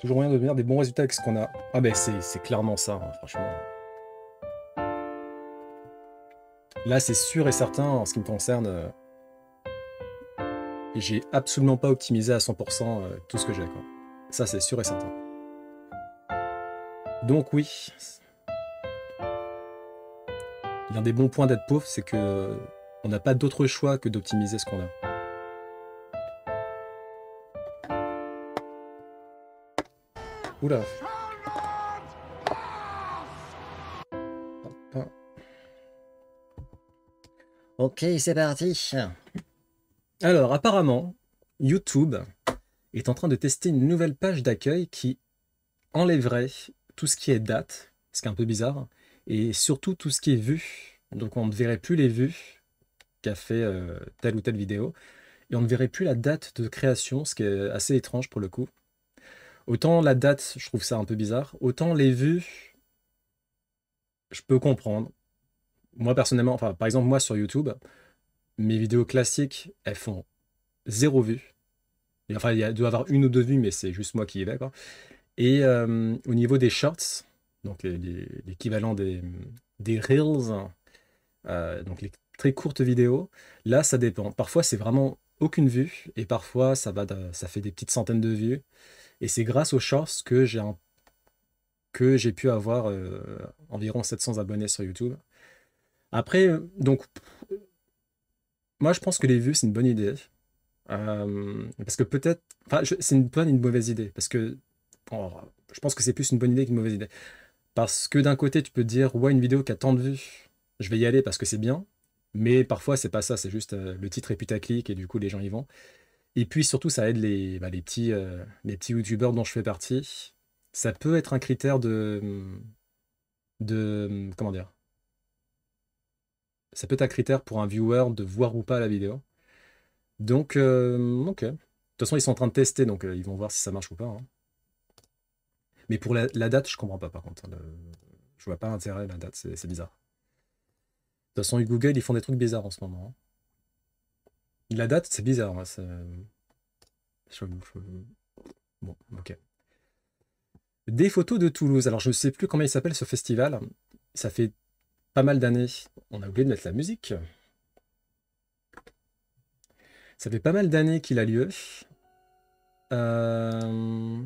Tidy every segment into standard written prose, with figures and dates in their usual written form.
Toujours moyen d'obtenir des bons résultats avec ce qu'on a. Ah ben c'est clairement ça, hein, franchement. Là, c'est sûr et certain, en ce qui me concerne, j'ai absolument pas optimisé à 100% tout ce que j'ai, quoi. Ça, c'est sûr et certain. Donc oui, l'un des bons points d'être pauvre, c'est que on n'a pas d'autre choix que d'optimiser ce qu'on a. Oula. Hop. Ok, c'est parti. Alors, apparemment, YouTube est en train de tester une nouvelle page d'accueil qui enlèverait tout ce qui est date, ce qui est un peu bizarre, et surtout tout ce qui est vu. Donc on ne verrait plus les vues qu'a fait telle ou telle vidéo, et on ne verrait plus la date de création, ce qui est assez étrange pour le coup. Autant la date, je trouve ça un peu bizarre, autant les vues, je peux comprendre. Moi personnellement, enfin par exemple moi sur YouTube, mes vidéos classiques, elles font zéro vue. Et enfin, il doit y avoir une ou deux vues, mais c'est juste moi qui y vais, quoi. Et au niveau des shorts, donc l'équivalent des reels, donc les très courtes vidéos, là ça dépend. Parfois c'est vraiment aucune vue, et parfois ça fait des petites centaines de vues. Et c'est grâce aux shorts que j'ai pu avoir environ 700 abonnés sur YouTube. Après, donc moi je pense que les vues c'est une bonne idée. Parce que peut-être, enfin c'est une bonne et une mauvaise idée, parce que oh, je pense que c'est plus une bonne idée qu'une mauvaise idée. Parce que d'un côté, tu peux te dire, ouais, une vidéo qui a tant de vues, je vais y aller parce que c'est bien. Mais parfois, c'est pas ça, c'est juste le titre est putaclic et du coup, les gens y vont. Et puis surtout, ça aide les petits youtubeurs dont je fais partie. Ça peut être un critère comment dire? Ça peut être un critère pour un viewer de voir ou pas la vidéo. Donc, ok. De toute façon, ils sont en train de tester, donc ils vont voir si ça marche ou pas, hein. Mais pour la date, je comprends pas par contre, hein. Je vois pas l'intérêt, la date, c'est bizarre. De toute façon, Google, ils font des trucs bizarres en ce moment, hein. La date, c'est bizarre, hein, bon, ok. Des photos de Toulouse. Alors, je ne sais plus comment il s'appelle ce festival. Ça fait pas mal d'années. On a oublié de mettre la musique. Ça fait pas mal d'années qu'il a lieu. Euh,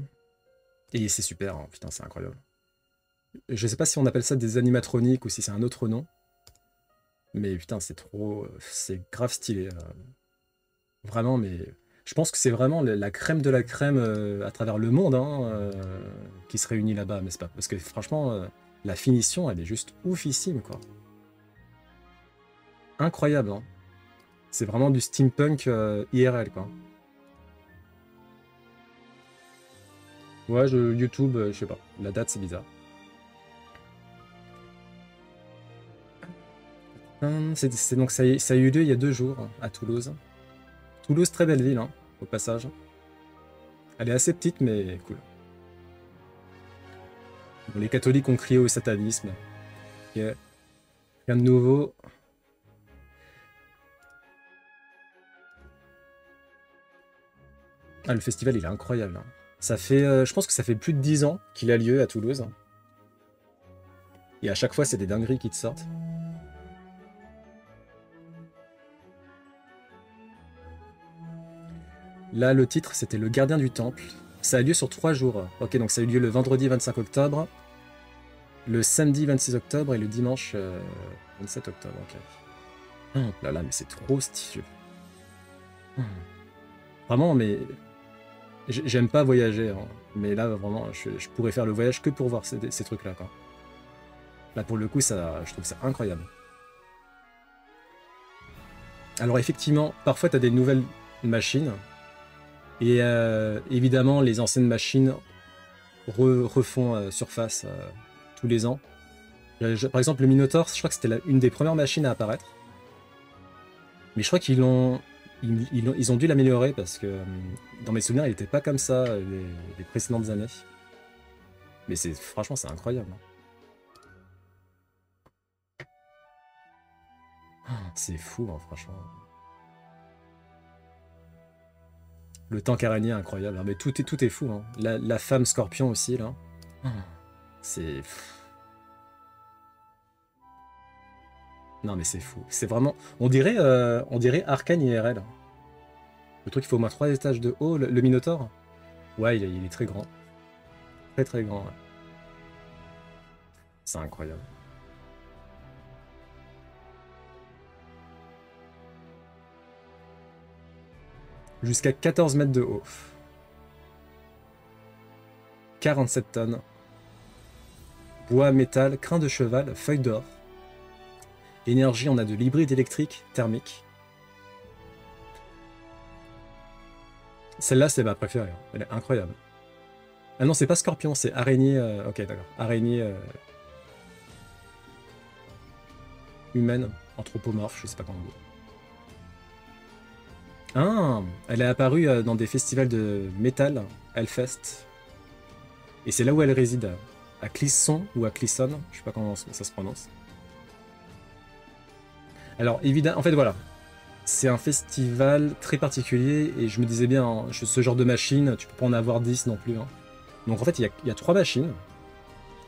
Et c'est super, hein. Putain, c'est incroyable. Je sais pas si on appelle ça des animatroniques ou si c'est un autre nom. Mais putain, c'est trop. C'est grave stylé. Vraiment, mais je pense que c'est vraiment la crème de la crème à travers le monde, hein, qui se réunit là-bas, n'est-ce pas? Parce que franchement, la finition, elle est juste oufissime, quoi. Incroyable, hein. C'est vraiment du steampunk IRL, quoi. Ouais, YouTube, je sais pas. La date, c'est bizarre. Donc ça a eu lieu il y a 2 jours à Toulouse. Toulouse, très belle ville, hein, au passage. Elle est assez petite, mais cool. Bon, les catholiques ont crié au satanisme. Ok. Rien de nouveau. Ah, le festival, il est incroyable, hein. Ça fait, je pense que ça fait plus de 10 ans qu'il a lieu à Toulouse. Et à chaque fois, c'est des dingueries qui te sortent. Là, le titre, c'était Le Gardien du Temple. Ça a lieu sur 3 jours. Ok, donc ça a eu lieu le vendredi 25 octobre, le samedi 26 octobre et le dimanche 27 octobre. Ok. Oh là là, mais c'est trop stylé. Oh. Vraiment, mais j'aime pas voyager, hein. Mais là, vraiment, je pourrais faire le voyage que pour voir ces trucs-là, quoi. Là, pour le coup, je trouve ça incroyable. Alors, effectivement, parfois, tu as des nouvelles machines. Et évidemment, les anciennes machines refont surface tous les ans. Par exemple, le Minotaur, je crois que c'était une des premières machines à apparaître. Mais je crois ils ont dû l'améliorer parce que dans mes souvenirs, il n'était pas comme ça les précédentes années. Mais franchement, c'est incroyable, hein. C'est fou, hein, franchement. Le tank araignée, incroyable. Ah, mais tout est fou. Hein. La femme scorpion aussi, là. C'est... Non, mais c'est fou. C'est vraiment... on dirait Arcane IRL. Le truc, il faut au moins 3 étages de haut. Le Minotaur. Ouais, il est très grand. Très, très grand, ouais. C'est incroyable. Jusqu'à 14 mètres de haut. 47 tonnes. Bois, métal, crin de cheval, feuille d'or. Énergie, on a de l'hybride électrique, thermique. Celle-là, c'est ma préférée. Elle est incroyable. Ah non, c'est pas scorpion, c'est araignée... ok, d'accord. Araignée... humaine, anthropomorphe, je sais pas comment dire. Ah, elle est apparue dans des festivals de métal, Hellfest. Et c'est là où elle réside, à Clisson ou à Clisson, je sais pas comment ça se prononce. Alors évidemment, en fait voilà, c'est un festival très particulier et je me disais bien, hein, ce genre de machine, tu peux pas en avoir 10 non plus. Hein. Donc en fait il y a 3 machines,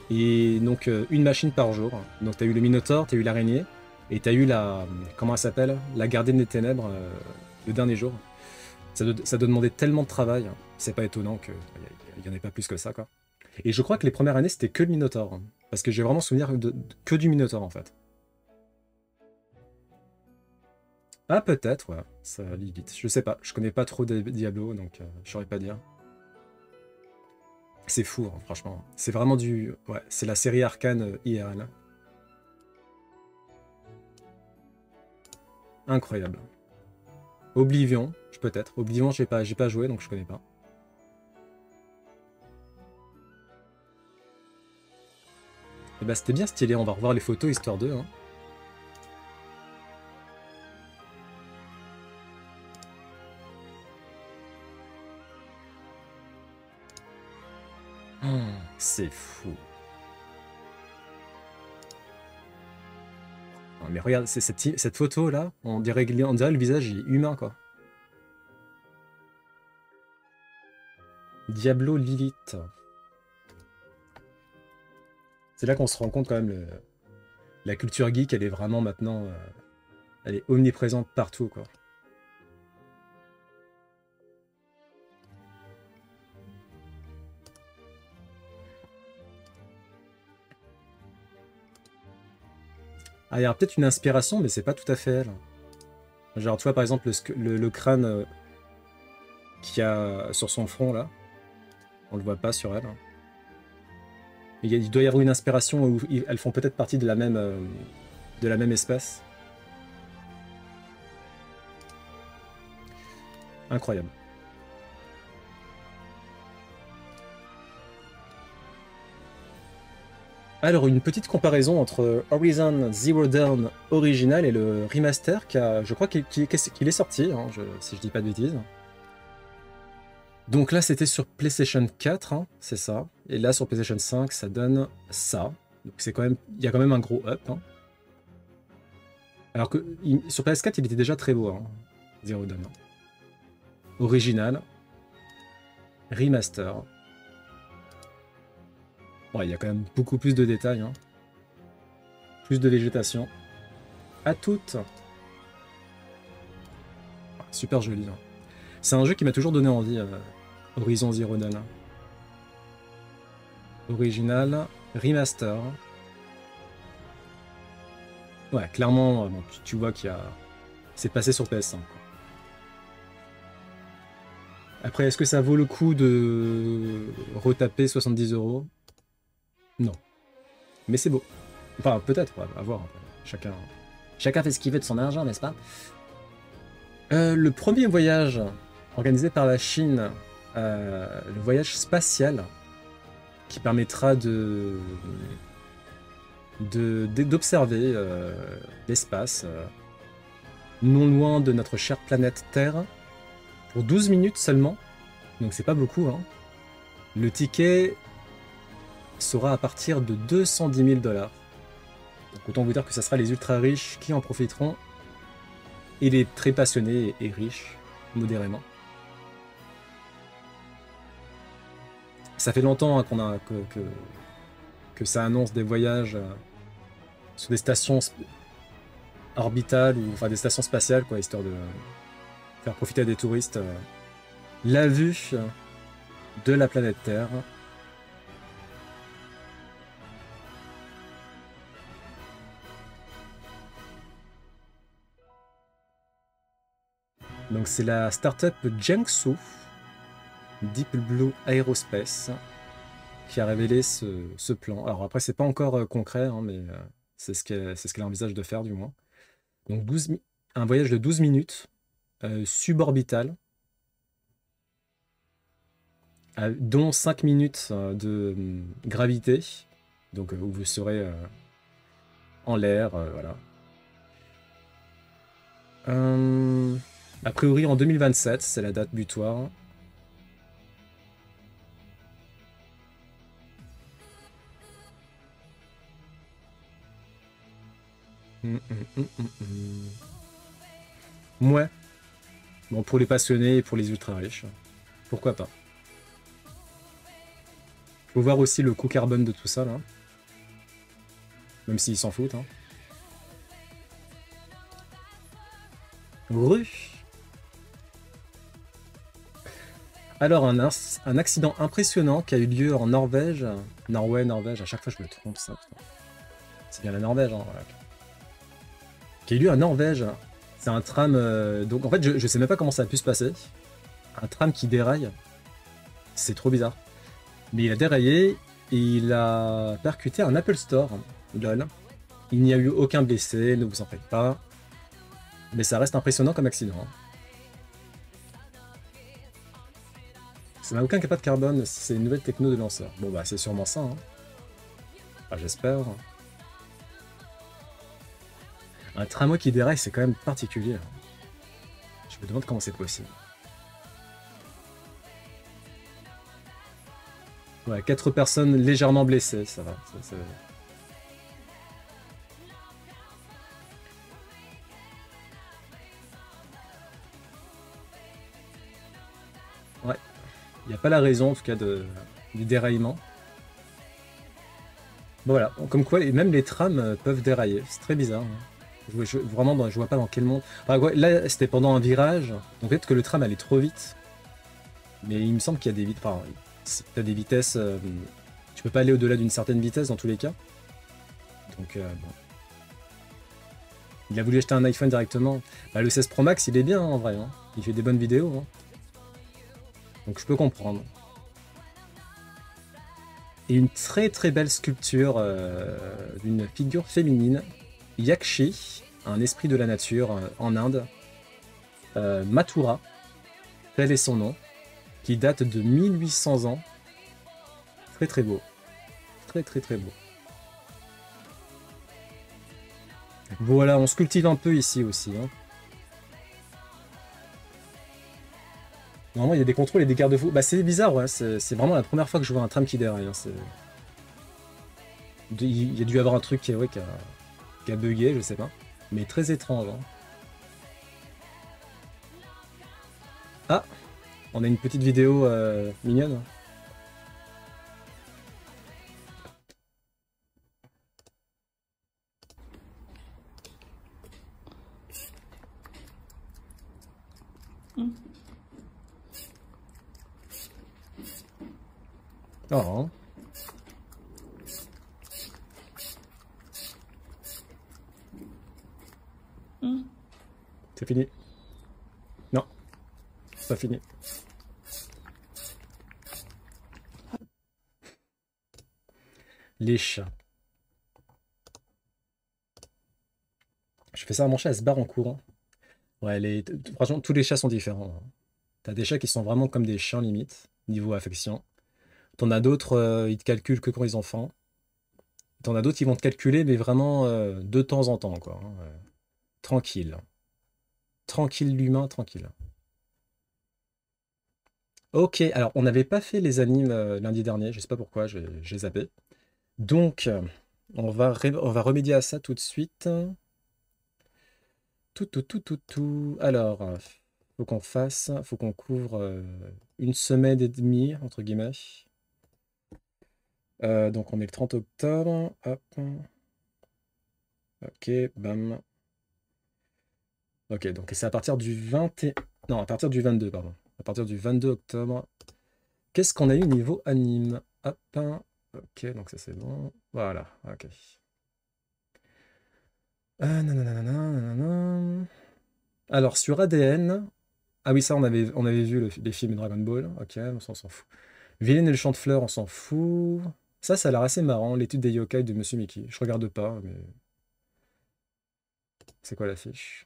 et donc une machine par jour. Donc tu as eu le Minotaur, tu as eu l'araignée, et tu as eu la... comment elle s'appelle? La gardienne des ténèbres, le dernier jour. Ça doit demander tellement de travail, c'est pas étonnant qu'il n'y en ait pas plus que ça, quoi. Et je crois que les premières années, c'était que le Minotaur. Hein, parce que j'ai vraiment souvenir que du Minotaur, en fait. Ah, peut-être, ouais. Ça lit vite. Je sais pas. Je connais pas trop Diablo, donc je saurais pas dire. C'est fou, hein, franchement. C'est vraiment du... ouais, c'est la série Arcane IRL. Incroyable. Oblivion, peut-être. Oblivion, j'ai pas joué, donc je connais pas. Et bah c'était bien stylé, on va revoir les photos histoire d'eux. Hein. Oh, c'est fou. Non, mais regarde, cette photo là, on dirait le visage est humain quoi. Diablo Lilith. C'est là qu'on se rend compte quand même, la culture geek, elle est vraiment maintenant... elle est omniprésente partout, quoi. Ah, il y a peut-être une inspiration, mais c'est pas tout à fait elle. Genre, tu vois, par exemple, le crâne qu'il y a sur son front, là. On le voit pas sur elle. Hein. Il doit y avoir une inspiration où elles font peut-être partie de la même espèce. Incroyable. Alors, une petite comparaison entre Horizon Zero Dawn original et le remaster, je crois qu'il est sorti, hein, si je dis pas de bêtises. Donc là, c'était sur PlayStation 4, hein, c'est ça. Et là, sur PlayStation 5, ça donne ça. Donc c'est quand même, il y a quand même un gros up. Hein. Alors que sur PS4, il était déjà très beau, hein, Zero Dawn. Original, remaster. Bon, il y a quand même beaucoup plus de détails, hein. Plus de végétation. À toutes. Super joli. Hein. C'est un jeu qui m'a toujours donné envie. Horizon Zero Dawn. Original, remaster. Ouais, clairement, bon, tu vois qu'il y a... c'est passé sur PS5. Quoi. Après, est-ce que ça vaut le coup de retaper 70 €? Non. Mais c'est beau. Enfin, peut-être, à voir. Chacun fait ce qu'il veut de son argent, n'est-ce pas? Le premier voyage organisé par la Chine, le voyage spatial, qui permettra d'observer l'espace non loin de notre chère planète Terre, pour 12 minutes seulement, donc c'est pas beaucoup. Hein. Le ticket sera à partir de 210 000 $. Donc autant vous dire que ça sera les ultra riches qui en profiteront, et les très passionnés et riches, modérément. Ça fait longtemps hein, que ça annonce des voyages sur des stations orbitales ou enfin des stations spatiales, quoi, histoire de faire profiter à des touristes la vue de la planète Terre. Donc c'est la startup Jiangsu Deep Blue Aerospace qui a révélé ce plan. Alors après c'est pas encore concret, hein, mais c'est ce qu'elle envisage de faire du moins. Donc un voyage de 12 minutes suborbital, dont 5 minutes de gravité, donc où vous serez en l'air, voilà. A priori en 2027, c'est la date butoir. Ouais. Bon, pour les passionnés et pour les ultra riches, pourquoi pas. Faut voir aussi le coût carbone de tout ça, là. Même s'ils s'en foutent, hein. Rue. Alors, un accident impressionnant qui a eu lieu en Norvège. Norvège, à chaque fois je me trompe, ça. C'est bien la Norvège, hein, voilà. Qui a eu lieu en Norvège. C'est un tram... donc en fait, je sais même pas comment ça a pu se passer. Un tram qui déraille. C'est trop bizarre. Mais il a déraillé et il a percuté un Apple Store. Lol. Il n'y a eu aucun blessé, ne vous en faites pas. Mais ça reste impressionnant comme accident, hein. Ça n'a aucun capot de carbone, c'est une nouvelle techno de lanceur. Bon bah c'est sûrement ça, hein. Enfin, j'espère. Un tramway qui déraille, c'est quand même particulier, hein. Je me demande comment c'est possible. Ouais, 4 personnes légèrement blessées, ça va. Ouais, il n'y a pas la raison en tout cas du déraillement. Bon, voilà, comme quoi même les trams peuvent dérailler, c'est très bizarre, hein. Vraiment, je vois pas dans quel monde. Enfin, ouais, là, c'était pendant un virage, donc peut-être que le tram allait trop vite. Mais il me semble qu'il y a des vitesses. Enfin, t'as des vitesses. Tu peux pas aller au-delà d'une certaine vitesse dans tous les cas. Donc, bon. Il a voulu acheter un iPhone directement. Bah, le 16 Pro Max, il est bien, hein, en vrai, hein. Il fait des bonnes vidéos, hein. Donc, je peux comprendre. Et une très très belle sculpture d'une figure féminine, Yakshi, un esprit de la nature en Inde, Mathura, tel est son nom, qui date de 1800 ans. Très très beau. Très très très beau. Voilà, on se cultive un peu ici aussi, hein. Normalement, il y a des contrôles et des garde-fous. Bah, c'est bizarre, ouais. C'est vraiment la première fois que je vois un tram qui déraille, hein. Il y a dû y avoir un truc ouais, qui a bugué, je sais pas. Mais très étrange, hein. Ah, on a une petite vidéo mignonne. Oh, c'est fini. Non, c'est pas fini. Les chats. Je fais ça à mon chat, elle se barre en courant. Ouais, franchement, tous les chats sont différents, hein. T'as des chats qui sont vraiment comme des chiens limite, niveau affection. T'en as d'autres, ils te calculent que quand ils ont faim. T'en as d'autres qui vont te calculer, mais vraiment de temps en temps, quoi, hein. Tranquille. Tranquille l'humain, tranquille. Ok, alors on n'avait pas fait les animes lundi dernier, je sais pas pourquoi, j'ai zappé. Donc, on va remédier à ça tout de suite. Tout. Alors, faut qu'on couvre une semaine et demie, entre guillemets. Donc on est le 30 octobre. Hop. Ok, bam. Ok, donc c'est à partir du 20 Non, à partir du 22, pardon. À partir du 22 octobre. Qu'est-ce qu'on a eu niveau anime? Hop. Ok, donc ça c'est bon. Voilà, ok. Nanana, nanana. Alors sur ADN. Ah oui, ça on avait vu les films Dragon Ball. Ok, on s'en fout. Villain et le chant de fleurs, on s'en fout. Ça a l'air assez marrant, l'étude des yokai de Monsieur Mickey. Je regarde pas, mais c'est quoi l'affiche?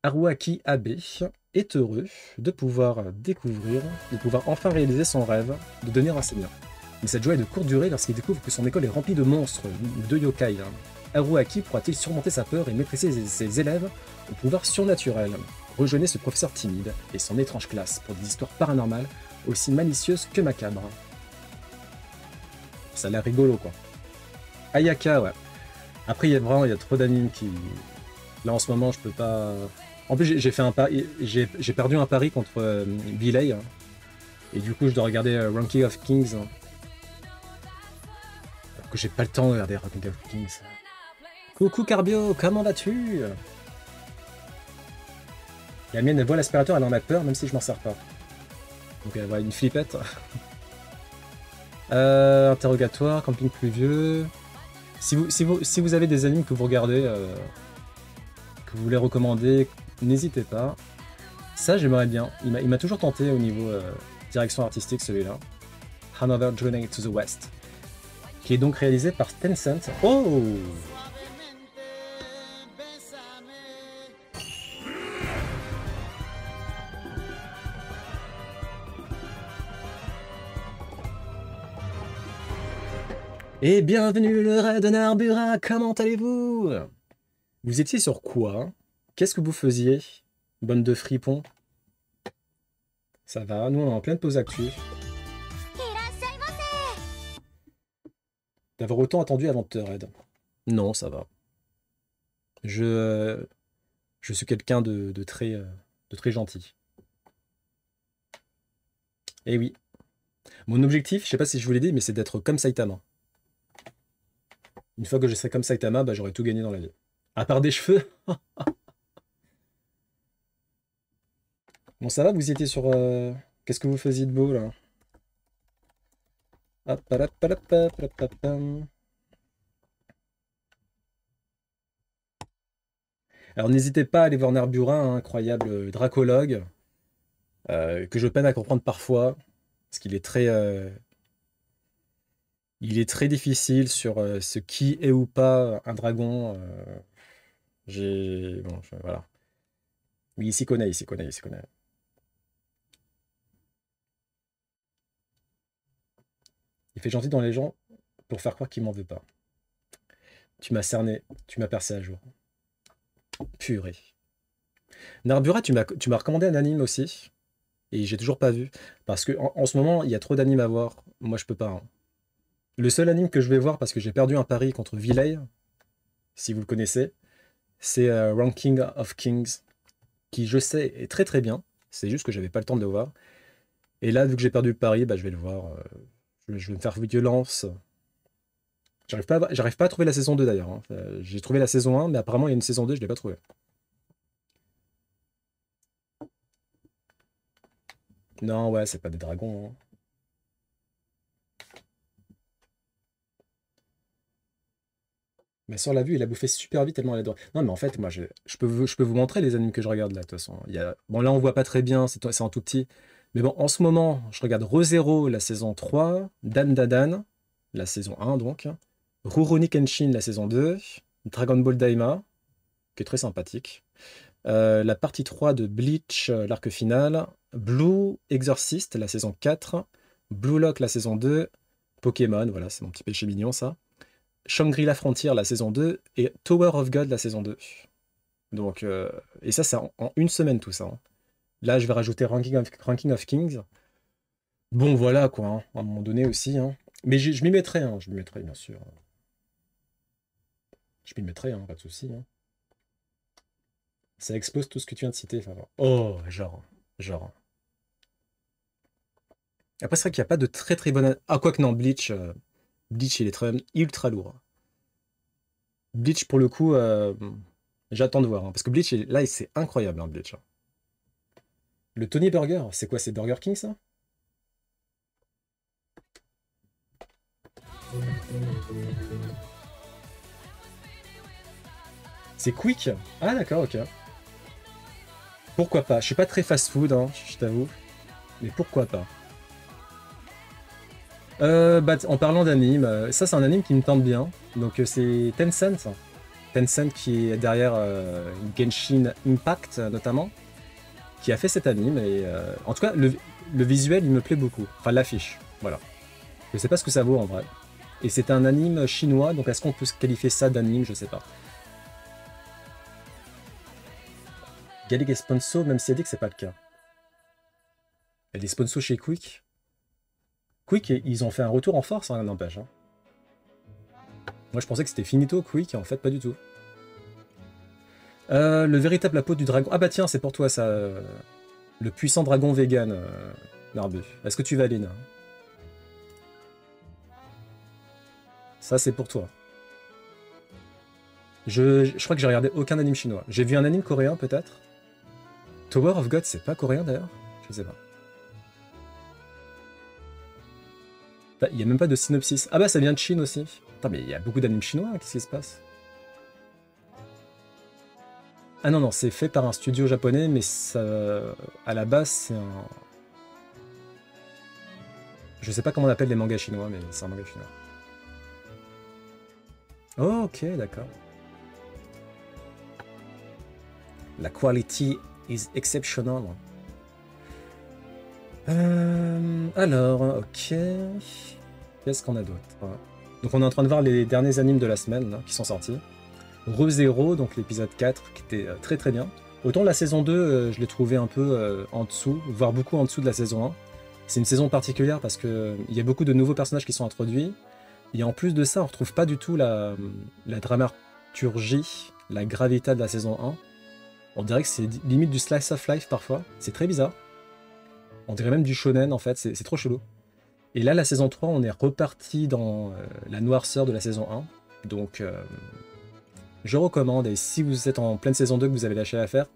Haruaki Abe est heureux de pouvoir découvrir, de pouvoir enfin réaliser son rêve de devenir enseignant. Mais cette joie est de courte durée lorsqu'il découvre que son école est remplie de monstres, de yokai. Haruaki pourra-t-il surmonter sa peur et maîtriser ses élèves au pouvoir surnaturel? Rejoignez ce professeur timide et son étrange classe pour des histoires paranormales aussi malicieuses que macabres. Ça a l'air rigolo, quoi. Ayaka, ouais. Après, il y a trop d'animes qui... Là, en ce moment, je peux pas... En plus, j'ai fait un pari... J'ai perdu un pari contre Bilay. Et du coup, je dois regarder Ranking of Kings. Alors que j'ai pas le temps de regarder Ranking of Kings. Coucou Carbio, comment vas-tu? La mienne, elle voit l'aspirateur, elle en a peur, même si je m'en sers pas. Donc elle voit une flippette. Interrogatoire, camping pluvieux. Si vous avez des animes que vous regardez, que vous voulez recommander, n'hésitez pas. Ça, j'aimerais bien. Il m'a toujours tenté au niveau direction artistique, celui-là. Hanover Journey to the West. Qui est donc réalisé par Tencent. Oh! Et bienvenue le raid de Narbura, comment allez-vous? Vous étiez sur quoi? Qu'est-ce que vous faisiez? Bonne de fripon? Ça va, nous on est en pleine pause actu. D'avoir autant attendu avant de te raid. Non, ça va. Je, je suis quelqu'un de très gentil. Eh oui. Mon objectif, je sais pas si je vous l'ai dit, mais c'est d'être comme Saitama. Une fois que je serai comme Saitama, bah, j'aurai tout gagné dans la vie. À part des cheveux. Bon, ça va, vous étiez sur... Qu'est-ce que vous faisiez de beau, là? Hop, hop, hop, hop, hop, hop, hop, hop. Alors n'hésitez pas à aller voir Narbura, hein, incroyable dracologue, que je peine à comprendre parfois, parce qu'il est il est très difficile sur ce qui est ou pas un dragon. Bon, voilà. Mais il s'y connaît, il s'y connaît, il s'y connaît. Il fait gentil dans les gens pour faire croire qu'il m'en veut pas. Tu m'as cerné, tu m'as percé à jour. Purée. Narbura, tu m'as recommandé un anime aussi, et j'ai toujours pas vu. Parce que en ce moment, il y a trop d'animes à voir. Moi, je peux pas, hein. Le seul anime que je vais voir parce que j'ai perdu un pari contre Villay, si vous le connaissez, c'est Ranking of Kings, qui je sais est très très bien. C'est juste que j'avais pas le temps de le voir. Et là, vu que j'ai perdu le pari, bah, je vais le voir. Je vais me faire violence. J'arrive pas à trouver la saison 2 d'ailleurs, hein. J'ai trouvé la saison 1, mais apparemment il y a une saison 2, je l'ai pas trouvée. Non, ouais, c'est pas des dragons, hein. Ma soeur l'a vu, il a bouffé super vite tellement elle adore. Non, mais en fait, moi, je peux vous montrer les animes que je regarde là, de toute façon. Bon, là, on voit pas très bien, c'est en tout petit. Mais bon, en ce moment, je regarde Re:Zero, la saison 3, Dan Dadan, la saison 1, donc. Rurouni Kenshin, la saison 2. Dragon Ball Daima, qui est très sympathique. La partie 3 de Bleach, l'arc final. Blue Exorcist, la saison 4. Blue Lock, la saison 2. Pokémon, voilà, c'est mon petit péché mignon, ça. Shangri-La Frontier, la saison 2, et Tower of God, la saison 2. Donc, et ça, c'est en une semaine tout ça, hein. Là, je vais rajouter Ranking of Kings. Bon, voilà, quoi, hein, à un moment donné aussi, hein. Mais je m'y mettrai, hein, je m'y mettrai, bien sûr. Je m'y mettrai, hein, pas de souci, hein. Ça expose tout ce que tu viens de citer, enfin, oh, genre. Après, c'est vrai qu'il n'y a pas de très très bon... Ah, quoique non, Bleach, Bleach, il est très, ultra lourd. Bleach, pour le coup, j'attends de voir, hein, parce que Bleach, là, c'est incroyable, hein, Bleach, hein. Le Tony Burger, c'est quoi? C'est Burger King, ça? C'est Quick? Ah, d'accord, ok. Pourquoi pas? Je suis pas très fast-food, hein, je t'avoue. Mais pourquoi pas? Bah, en parlant d'anime, ça c'est un anime qui me tente bien. Donc c'est Tencent. Tencent qui est derrière Genshin Impact notamment, qui a fait cet anime. Et en tout cas, le visuel il me plaît beaucoup. Enfin l'affiche, voilà. Je sais pas ce que ça vaut en vrai. Et c'est un anime chinois, donc est-ce qu'on peut se qualifier ça d'anime? Je sais pas. Galig est sponsor, même si elle dit que c'est pas le cas. Elle est sponsor chez Quick. Quick, ils ont fait un retour en force, hein, n'empêche, hein. Moi je pensais que c'était finito Quick, en fait pas du tout. Le véritable apôtre du dragon. Ah bah tiens, c'est pour toi ça. Le puissant dragon vegan, Narbu. Est-ce que tu valides? Ça c'est pour toi. Je crois que j'ai regardé aucun anime chinois. J'ai vu un anime coréen peut-être. Tower of God, c'est pas coréen d'ailleurs? Je sais pas. Bah, il y a même pas de synopsis. Ah bah ça vient de Chine aussi. Putain mais il y a beaucoup d'animes chinois, qu'est-ce qui se passe? Ah non, non, c'est fait par un studio japonais, mais ça, à la base, c'est un... Je sais pas comment on appelle les mangas chinois, mais c'est un manga chinois. Oh, ok, d'accord. La quality is exceptional. Alors, ok. Qu'est-ce qu'on a d'autre? Donc on est en train de voir les derniers animes de la semaine là, qui sont sortis. ReZero, donc l'épisode 4, qui était très très bien. Autant la saison 2, je l'ai trouvé un peu en dessous, voire beaucoup en dessous de la saison 1. C'est une saison particulière parce qu'il y a beaucoup de nouveaux personnages qui sont introduits. Et en plus de ça, on retrouve pas du tout la dramaturgie, la gravité de la saison 1. On dirait que c'est limite du slice of life parfois. C'est très bizarre. On dirait même du shonen en fait, c'est trop chelou. Et là, la saison 3, on est reparti dans la noirceur de la saison 1. Donc, je recommande. Et si vous êtes en pleine saison 2 que vous avez lâché l'affaire,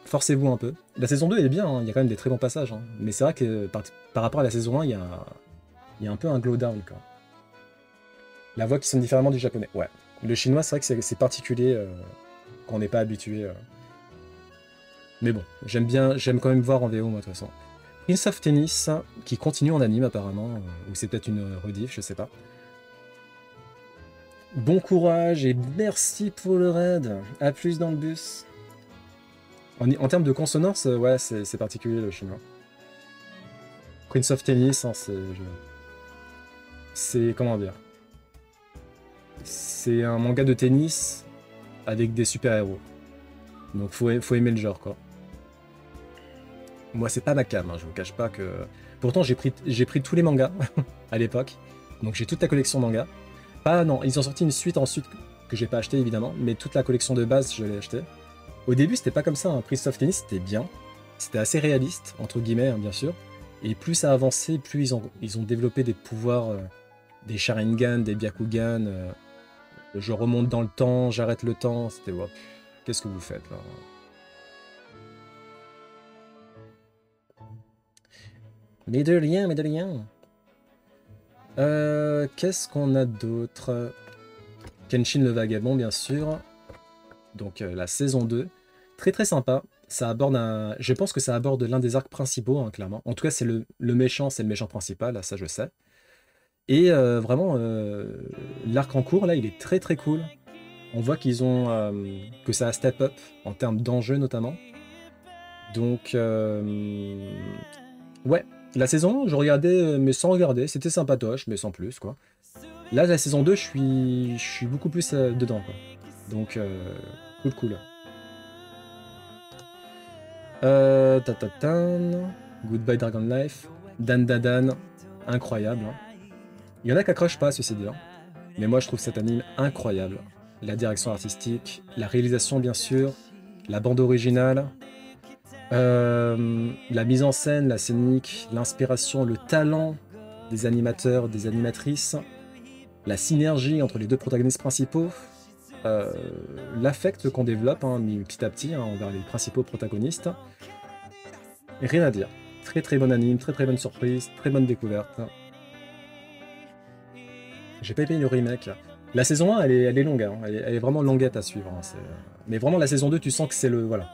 forcez-vous un peu. La saison 2 est bien, hein, il y a quand même des très bons passages. Hein. Mais c'est vrai que par rapport à la saison 1, il y a un peu un glow down. Quoi. La voix qui sonne différemment du japonais. Ouais. Le chinois, c'est vrai que c'est particulier quand on n'est pas habitué. Mais bon, j'aime quand même voir en VO, moi, de toute façon. Prince of Tennis, qui continue en anime apparemment, ou c'est peut-être une rediff, je sais pas. Bon courage et merci pour le raid. A plus dans le bus. En termes de consonance, ouais, c'est particulier le chinois. Prince of Tennis, hein, c'est comment dire? C'est un manga de tennis avec des super-héros. Donc faut aimer le genre, quoi. Moi, c'est pas ma cam, hein, je vous cache pas que... Pourtant, j'ai pris tous les mangas à l'époque. Donc j'ai toute la collection manga. Ah non, ils ont sorti une suite ensuite que j'ai pas acheté évidemment, mais toute la collection de base, je l'ai acheté. Au début, c'était pas comme ça, hein. Prince of Tennis, c'était bien. C'était assez réaliste, entre guillemets, hein, bien sûr. Et plus ça avançait, plus ils ont développé des pouvoirs, des Sharingan, des Byakugan. Je remonte dans le temps, j'arrête le temps. C'était, wow, qu'est-ce que vous faites là? Mais de rien, mais de rien. Qu'est-ce qu'on a d'autre? Kenshin le Vagabond, bien sûr. Donc la saison 2. Très très sympa. Ça aborde Je pense que ça aborde l'un des arcs principaux, hein, clairement. En tout cas, c'est le méchant, c'est le méchant principal, ça je sais. Et vraiment, l'arc en cours, là, il est très très cool. On voit que ça a step up en termes d'enjeux notamment. Donc, ouais, la saison, je regardais, mais sans regarder. C'était sympatoche, mais sans plus, quoi. Là, la saison 2, je suis beaucoup plus dedans, quoi. Donc, cool. Tatatan. Goodbye Dragon Life. Dan Dadan. Incroyable. Hein. Il y en a qui accrochent pas, ceci dit. Hein. Mais moi, je trouve cet anime incroyable. La direction artistique, la réalisation, bien sûr, la bande originale. La mise en scène, la scénique, l'inspiration, le talent des animateurs, des animatrices, la synergie entre les deux protagonistes principaux, l'affect qu'on développe petit à petit envers les principaux protagonistes. Rien à dire. Très très bon anime, très très bonne surprise, très bonne découverte. J'ai pas aimé le remake. La saison 1, elle est longue, hein. Elle est vraiment longuette à suivre. Hein. Mais vraiment, la saison 2, tu sens que c'est le... Voilà.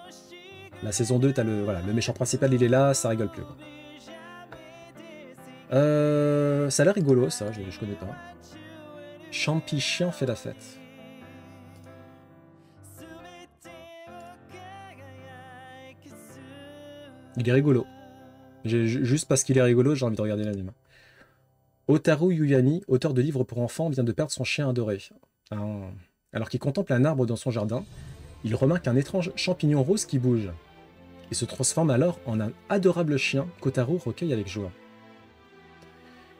La saison 2, t'as le méchant principal, il est là, ça rigole plus. Quoi. Ça a l'air rigolo, ça, je connais pas. Champi Chien fait la fête. Il est rigolo. Juste parce qu'il est rigolo, j'ai envie de regarder l'anime. Otaru Yuyani, auteur de livres pour enfants, vient de perdre son chien adoré. Alors qu'il contemple un arbre dans son jardin, il remarque un étrange champignon rose qui bouge. Il se transforme alors en un adorable chien qu'Otaru recueille avec joie.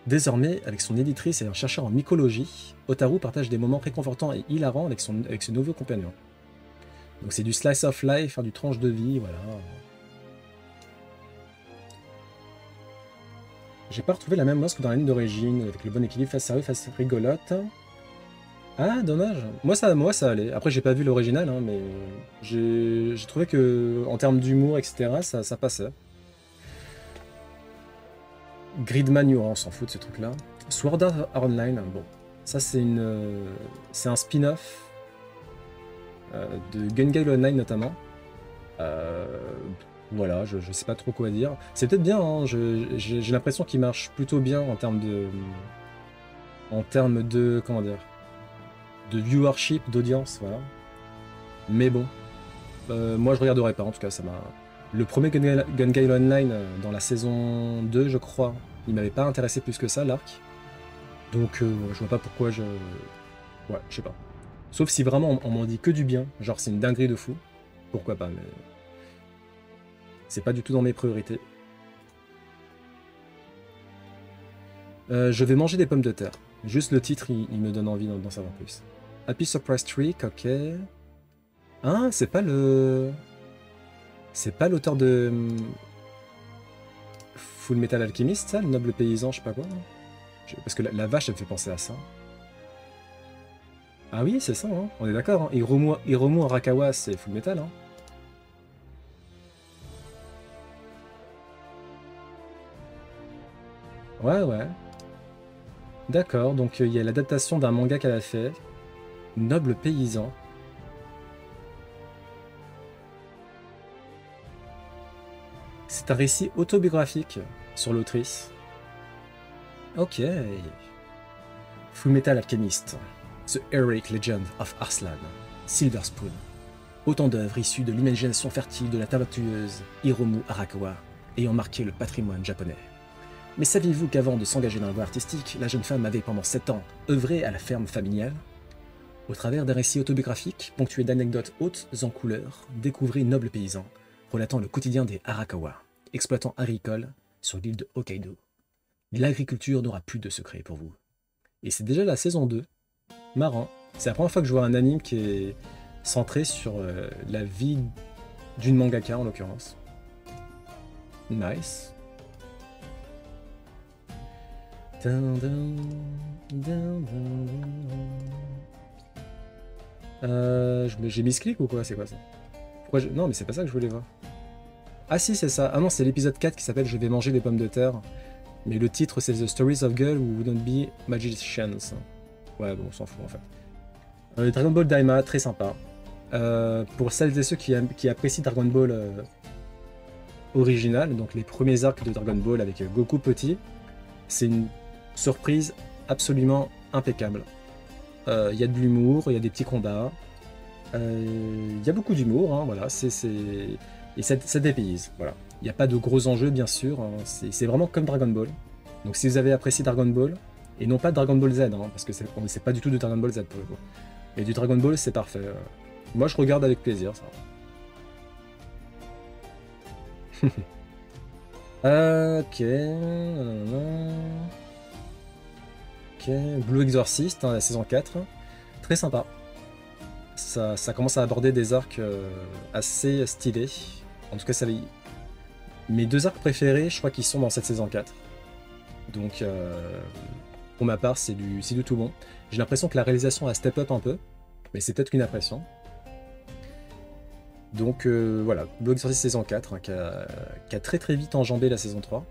Désormais, avec son éditrice et un chercheur en mycologie, Otaru partage des moments réconfortants et hilarants avec ses nouveaux compagnons. Donc c'est du slice of life, du tranche de vie, voilà. J'ai pas retrouvé la même monstre que dans l'anime d'origine, avec le bon équilibre face sérieux, face rigolote. Ah, dommage. Moi ça allait. Après, j'ai pas vu l'original, hein, mais j'ai trouvé que, en termes d'humour, etc., ça passait. Gridman Yura, on s'en fout de ce truc-là. Sword Art Online, bon. Ça, c'est un spin-off de Gun Gale Online, notamment. Voilà, je sais pas trop quoi dire. C'est peut-être bien, hein, j'ai l'impression qu'il marche plutôt bien en termes de... comment dire, de viewership, d'audience, voilà. Mais bon, moi je regarderai pas, en tout cas, ça m'a... Le premier Gun Gale Online, dans la saison 2, je crois, il m'avait pas intéressé plus que ça, l'arc. Donc je vois pas pourquoi je... Ouais, je sais pas. Sauf si vraiment on m'en dit que du bien, genre c'est une dinguerie de fou, pourquoi pas, mais... C'est pas du tout dans mes priorités. Je vais manger des pommes de terre. Juste le titre, il me donne envie d'en savoir plus. Happy Surprise Trick, ok. Hein, c'est pas le... C'est pas l'auteur de... Full Metal Alchemist, ça, le noble paysan, je sais pas quoi. Parce que la vache, elle me fait penser à ça. Ah oui, c'est ça, hein. On est d'accord. Hein. Hiromu Arakawa, c'est Full Metal, hein. Ouais, ouais. D'accord, donc il y a l'adaptation d'un manga qu'elle a fait. Noble paysan. C'est un récit autobiographique sur l'autrice. Ok. Fullmetal Alchemist. The Heroic Legend of Arslan. Silver Spoon. Autant d'œuvres issues de l'imagination fertile de la talentueuse Hiromu Arakawa, ayant marqué le patrimoine japonais. Mais saviez-vous qu'avant de s'engager dans la voie artistique, la jeune femme avait pendant 7 ans œuvré à la ferme familiale? Au travers d'un récit autobiographique, ponctué d'anecdotes hautes en couleurs, découvrez Noble paysan, relatant le quotidien des Arakawa, exploitants agricoles sur l'île de Hokkaido. L'agriculture n'aura plus de secret pour vous. Et c'est déjà la saison 2. Marrant. C'est la première fois que je vois un anime qui est centré sur la vie d'une mangaka en l'occurrence. Nice. J'ai misclick ou quoi? C'est quoi ça? Non, mais c'est pas ça que je voulais voir. Ah si, c'est ça. Ah non, c'est l'épisode 4 qui s'appelle Je vais manger des pommes de terre. Mais le titre, c'est The Stories of Girls Who Wouldn't Be Magicians. Ouais, bon, on s'en fout en fait. Dragon Ball Daima, très sympa. Pour celles et ceux qui apprécient Dragon Ball original, donc les premiers arcs de Dragon Ball avec Goku petit, c'est une surprise absolument impeccable. Il y a de l'humour, il y a des petits combats, il y a beaucoup d'humour, hein, voilà, et ça dépayse, voilà. Il n'y a pas de gros enjeux, bien sûr, hein, c'est vraiment comme Dragon Ball. Donc si vous avez apprécié Dragon Ball, et non pas Dragon Ball Z, hein, parce que c'est pas du tout de Dragon Ball Z pour le coup. Et du Dragon Ball, c'est parfait. Moi, je regarde avec plaisir, ça. Ok. Ok. Blue Exorcist, hein, la saison 4. Très sympa. Ça commence à aborder des arcs assez stylés. En tout cas, Mes deux arcs préférés, je crois qu'ils sont dans cette saison 4. Donc, pour ma part, c'est du tout bon. J'ai l'impression que la réalisation a step up un peu, mais c'est peut-être qu'une impression. Donc voilà, Blue Exorcist saison 4, hein, qui a très très vite enjambé la saison 3.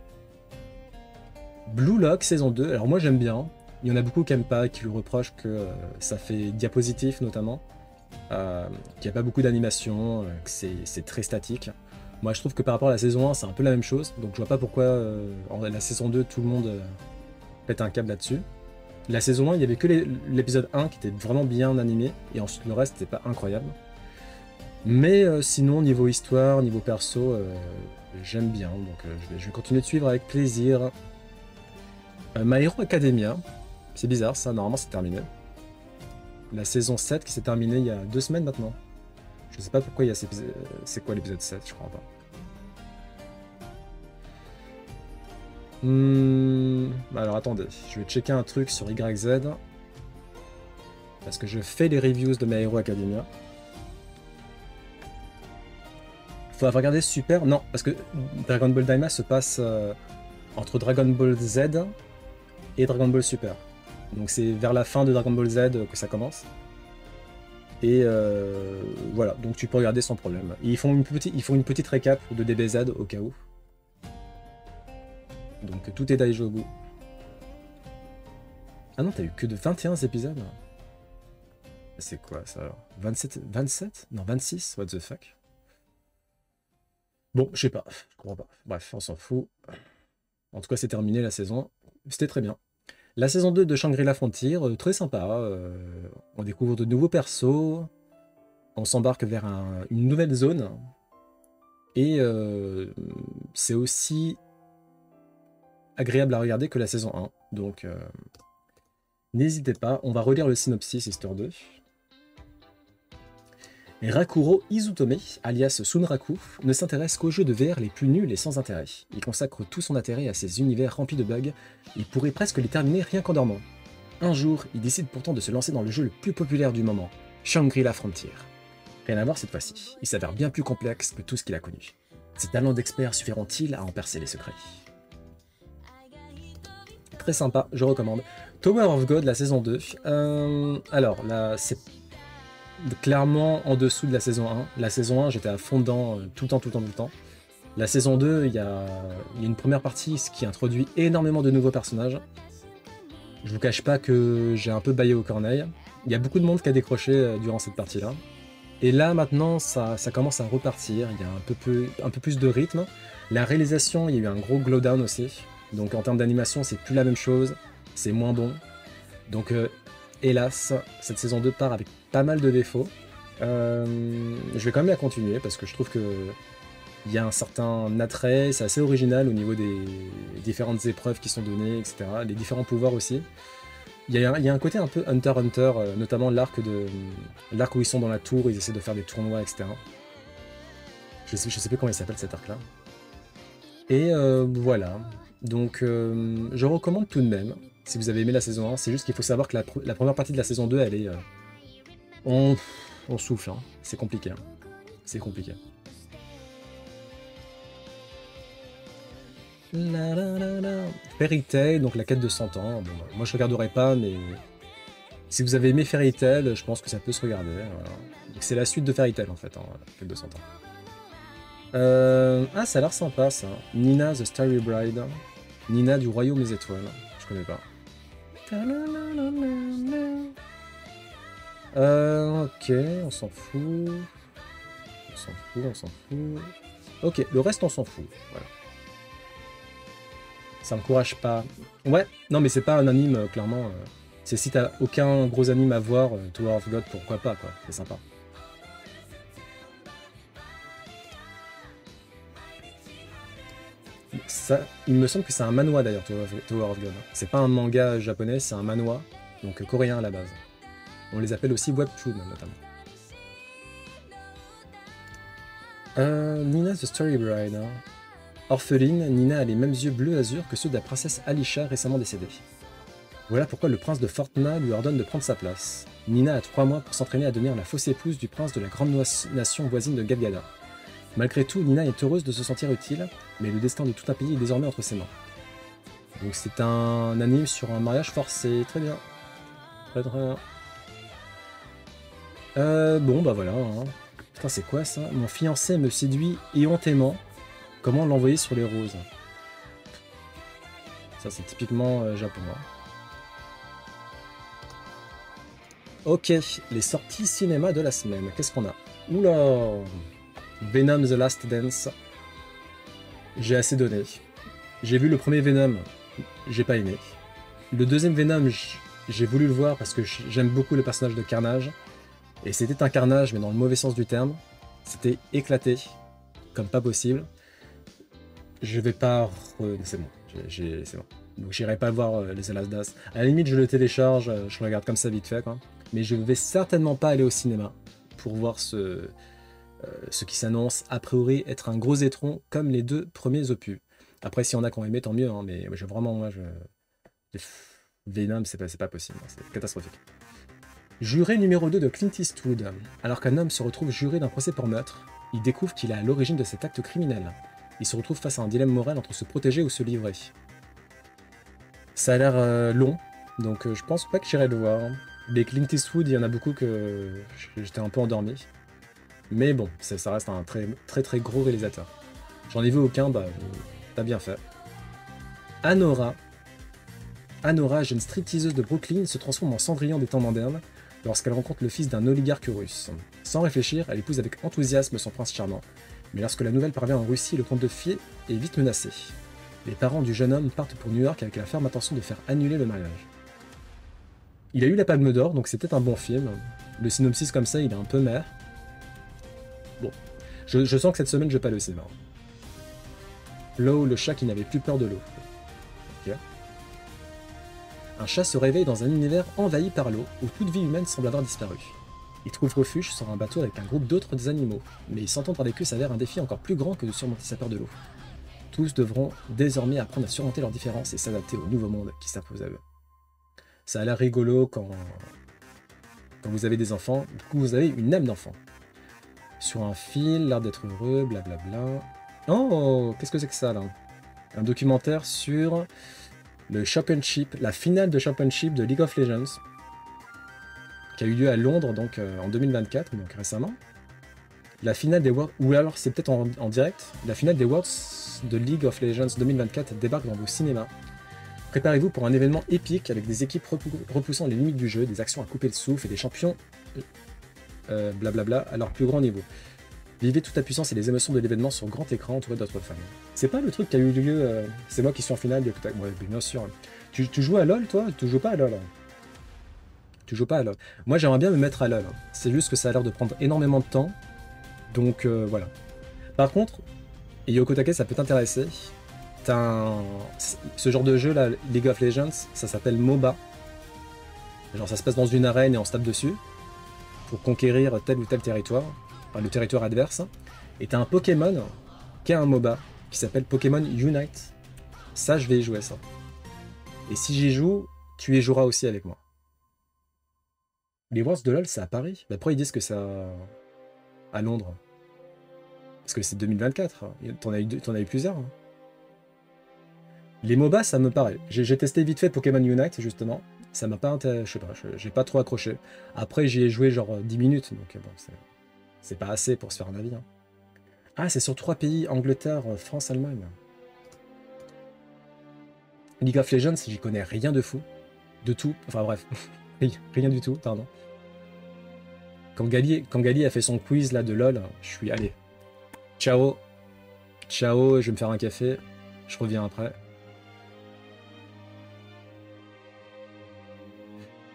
Blue Lock saison 2, alors moi j'aime bien. Il y en a beaucoup qui n'aiment pas, qui lui reprochent que ça fait diapositif notamment, qu'il n'y a pas beaucoup d'animation, que c'est très statique. Moi je trouve que par rapport à la saison 1 c'est un peu la même chose, donc je vois pas pourquoi en la saison 2 tout le monde pète un câble là-dessus. La saison 1 il y avait que l'épisode 1 qui était vraiment bien animé, et ensuite le reste n'était pas incroyable. Mais sinon niveau histoire, niveau perso, j'aime bien, donc je vais continuer de suivre avec plaisir. My Hero Academia, c'est bizarre ça, normalement c'est terminé. La saison 7 qui s'est terminée il y a 2 semaines maintenant. Je sais pas pourquoi il y a c'est quoi l'épisode 7, je crois pas. Alors attendez, je vais checker un truc sur YZ. Parce que je fais les reviews de My Hero Academia. Faut avoir regardé Super. Non, parce que Dragon Ball Daima se passe entre Dragon Ball Z et Dragon Ball Super. Donc c'est vers la fin de Dragon Ball Z que ça commence. Et voilà, donc tu peux regarder sans problème. Et ils font une petite récap de DBZ au cas où. Donc tout est Daijobu. Ah non, t'as eu que de 21 épisodes. C'est quoi ça alors 27 Non, 26. What the fuck. Bon, je sais pas, je comprends pas. Bref, on s'en fout. En tout cas, c'est terminé la saison. C'était très bien. La saison 2 de Shangri-La Frontier, très sympa. On découvre de nouveaux persos. On s'embarque vers une nouvelle zone. Et c'est aussi agréable à regarder que la saison 1. Donc, n'hésitez pas. On va relire le synopsis, histoire 2. Rakuro Izutome, alias Sunraku, ne s'intéresse qu'aux jeux de VR les plus nuls et sans intérêt. Il consacre tout son intérêt à ces univers remplis de bugs, il pourrait presque les terminer rien qu'en dormant. Un jour, il décide pourtant de se lancer dans le jeu le plus populaire du moment, Shangri-La Frontier. Rien à voir cette fois-ci, il s'avère bien plus complexe que tout ce qu'il a connu. Ses talents d'expert suffiront-ils à en percer les secrets? Très sympa, je recommande. Tower of God, la saison 2. Alors, là, c'est clairement en dessous de la saison 1. La saison 1, j'étais à fond dedans tout le temps. La saison 2, il y a une première partie qui introduit énormément de nouveaux personnages. Je vous cache pas que j'ai un peu baillé aux corneilles. Il y a beaucoup de monde qui a décroché durant cette partie-là. Et là, maintenant, ça commence à repartir. Il y a un peu plus de rythme. La réalisation, il y a eu un gros glow down aussi. Donc en termes d'animation, c'est plus la même chose. C'est moins bon. Donc hélas, cette saison 2 part avec pas mal de défauts. Je vais quand même la continuer parce que je trouve que il y a un certain attrait, c'est assez original au niveau des différentes épreuves qui sont données, etc. Les différents pouvoirs aussi. Il y a un côté un peu Hunter x Hunter, notamment l'arc où ils sont dans la tour, ils essaient de faire des tournois, etc. Je sais plus comment il s'appelle cet arc-là. Et voilà. Donc je recommande tout de même, si vous avez aimé la saison 1, c'est juste qu'il faut savoir que la première partie de la saison 2, elle est... on souffle, hein. C'est compliqué. Hein. C'est compliqué. Fairy Tail, donc la quête de 100 ans. Bon, moi je regarderai pas, mais si vous avez aimé Fairy Tail, je pense que ça peut se regarder. Voilà. C'est la suite de Fairy Tail en fait, hein, la quête de 100 ans. Ah, ça a l'air sympa ça. Nina the Starry Bride. Nina du Royaume des Étoiles. Je connais pas. Ok, on s'en fout. On s'en fout. Ok, le reste on s'en fout. Voilà. Ça m'encourage pas. Ouais, non mais c'est pas un anime, clairement. C'est si t'as aucun gros anime à voir, Tower of God, pourquoi pas, quoi. C'est sympa. Ça, il me semble que c'est un manhwa d'ailleurs, Tower of God. C'est pas un manga japonais, c'est un manhwa, donc coréen à la base. On les appelle aussi webtoon notamment. Nina the Story Bride. Hein. Orpheline, Nina a les mêmes yeux bleu azur que ceux de la princesse Alisha récemment décédée. Voilà pourquoi le prince de Fortna lui ordonne de prendre sa place. Nina a 3 mois pour s'entraîner à devenir la fausse épouse du prince de la grande nation voisine de Galgada. Malgré tout, Nina est heureuse de se sentir utile, mais le destin de tout un pays est désormais entre ses mains. Donc c'est un anime sur un mariage forcé, très bien. Très très bien. Bon bah voilà. Hein. Putain c'est quoi ça? Mon fiancé me séduit éhontément. Comment l'envoyer sur les roses? Ça c'est typiquement japonais. Ok, les sorties cinéma de la semaine. Qu'est-ce qu'on a? Oula, Venom The Last Dance. J'ai assez donné. J'ai vu le premier Venom, j'ai pas aimé. Le deuxième Venom, j'ai voulu le voir parce que j'aime beaucoup le personnage de Carnage. Et c'était un carnage, mais dans le mauvais sens du terme. C'était éclaté, comme pas possible. Je vais pas... C'est bon, c'est bon. Donc j'irai pas voir les The Last Dance. À la limite, je le télécharge, je le regarde comme ça vite fait, quoi. Mais je vais certainement pas aller au cinéma pour voir ce qui s'annonce a priori être un gros étron comme les deux premiers opus. Après, si on a qui ont aimé, tant mieux, hein, mais vraiment, moi, Venom, c'est pas possible, hein, c'est catastrophique. Juré numéro 2 de Clint Eastwood. Alors qu'un homme se retrouve juré d'un procès pour meurtre, il découvre qu'il est à l'origine de cet acte criminel. Il se retrouve face à un dilemme moral entre se protéger ou se livrer. Ça a l'air long, donc je pense pas que j'irai le voir. Les Clint Eastwood, il y en a beaucoup que j'étais un peu endormi. Mais bon, ça reste un très gros réalisateur. J'en ai vu aucun, bah t'as bien fait. Anora, jeune stripteaseuse de Brooklyn, se transforme en Cendrillon des temps modernes lorsqu'elle rencontre le fils d'un oligarque russe. Sans réfléchir, elle épouse avec enthousiasme son prince charmant. Mais lorsque la nouvelle parvient en Russie, le comte de Fée est vite menacé. Les parents du jeune homme partent pour New York avec la ferme intention de faire annuler le mariage. Il a eu la Palme d'Or, donc c'est peut-être un bon film. Le synopsis comme ça, il est un peu mer. Bon, je sens que cette semaine, je vais pas aller au cinéma. Lo, le chat qui n'avait plus peur de l'eau. Ok. Un chat se réveille dans un univers envahi par l'eau, où toute vie humaine semble avoir disparu. Il trouve refuge sur un bateau avec un groupe d'autres animaux, mais s'entendre avec eux s'avère un défi encore plus grand que de surmonter sa peur de l'eau. Tous devront désormais apprendre à surmonter leurs différences et s'adapter au nouveau monde qui s'impose à eux. Ça a l'air rigolo quand vous avez des enfants, du coup vous avez une âme d'enfant. Sur un fil, l'air d'être heureux, blablabla. Oh, qu'est-ce que c'est que ça là? Un documentaire sur le Championship, la finale de Championship de League of Legends, qui a eu lieu à Londres donc en 2024, donc récemment. La finale des Worlds, ou alors c'est peut-être en direct, la finale des Worlds de League of Legends 2024 débarque dans vos cinémas. Préparez-vous pour un événement épique avec des équipes repoussant les limites du jeu, des actions à couper le souffle et des champions blablabla à leur plus grand niveau. Vivez toute la puissance et les émotions de l'événement sur grand écran entouré d'autres fans. C'est pas le truc qui a eu lieu, c'est moi qui suis en finale, ouais, bien sûr. Tu joues à LoL toi? Tu joues pas à LoL? Tu joues pas à LoL. Moi j'aimerais bien me mettre à LoL. C'est juste que ça a l'air de prendre énormément de temps. Donc voilà. Par contre, Yokotake ça peut t'intéresser. Ce genre de jeu là, League of Legends, ça s'appelle MOBA. Genre ça se passe dans une arène et on se tape dessus pour conquérir tel ou tel territoire, enfin le territoire adverse. Et t'as un Pokémon qui est un MOBA qui s'appelle Pokémon Unite. Ça, je vais y jouer ça. Et si j'y joue, tu y joueras aussi avec moi. Les Worlds de LoL, c'est à Paris. Mais après, ils disent que c'est à Londres. Parce que c'est 2024. T'en as eu plusieurs. Hein. Les MOBA, ça me paraît. J'ai testé vite fait Pokémon Unite, justement. Ça m'a pas intéressé. Je sais pas, j'ai pas trop accroché. Après, j'y ai joué genre 10 minutes. Donc bon, c'est pas assez pour se faire un avis. Hein. Ah, c'est sur 3 pays, Angleterre, France, Allemagne. League of Legends, j'y connais rien de fou. De tout. Enfin bref. Rien du tout, pardon. Quand Gali a fait son quiz là de LoL, je suis allé. Ciao. Ciao, je vais me faire un café. Je reviens après.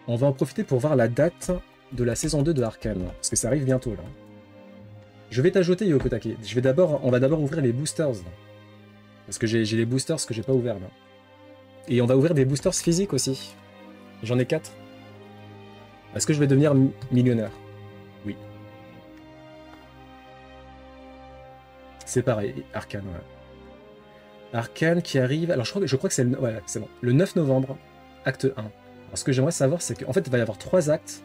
On va en profiter pour voir la date de la saison 2 de Arcane. Parce que ça arrive bientôt là. Je vais t'ajouter Yokotake. On va d'abord ouvrir les boosters. Là. Parce que j'ai les boosters que j'ai pas ouverts là. Et on va ouvrir des boosters physiques aussi. J'en ai 4. Est-ce que je vais devenir millionnaire? Oui. C'est pareil, Arcane, ouais. Arcane qui arrive... Alors je crois que c'est ouais, c'est bon. Le 9 novembre, acte 1. Alors ce que j'aimerais savoir, c'est qu'en fait, il va y avoir 3 actes.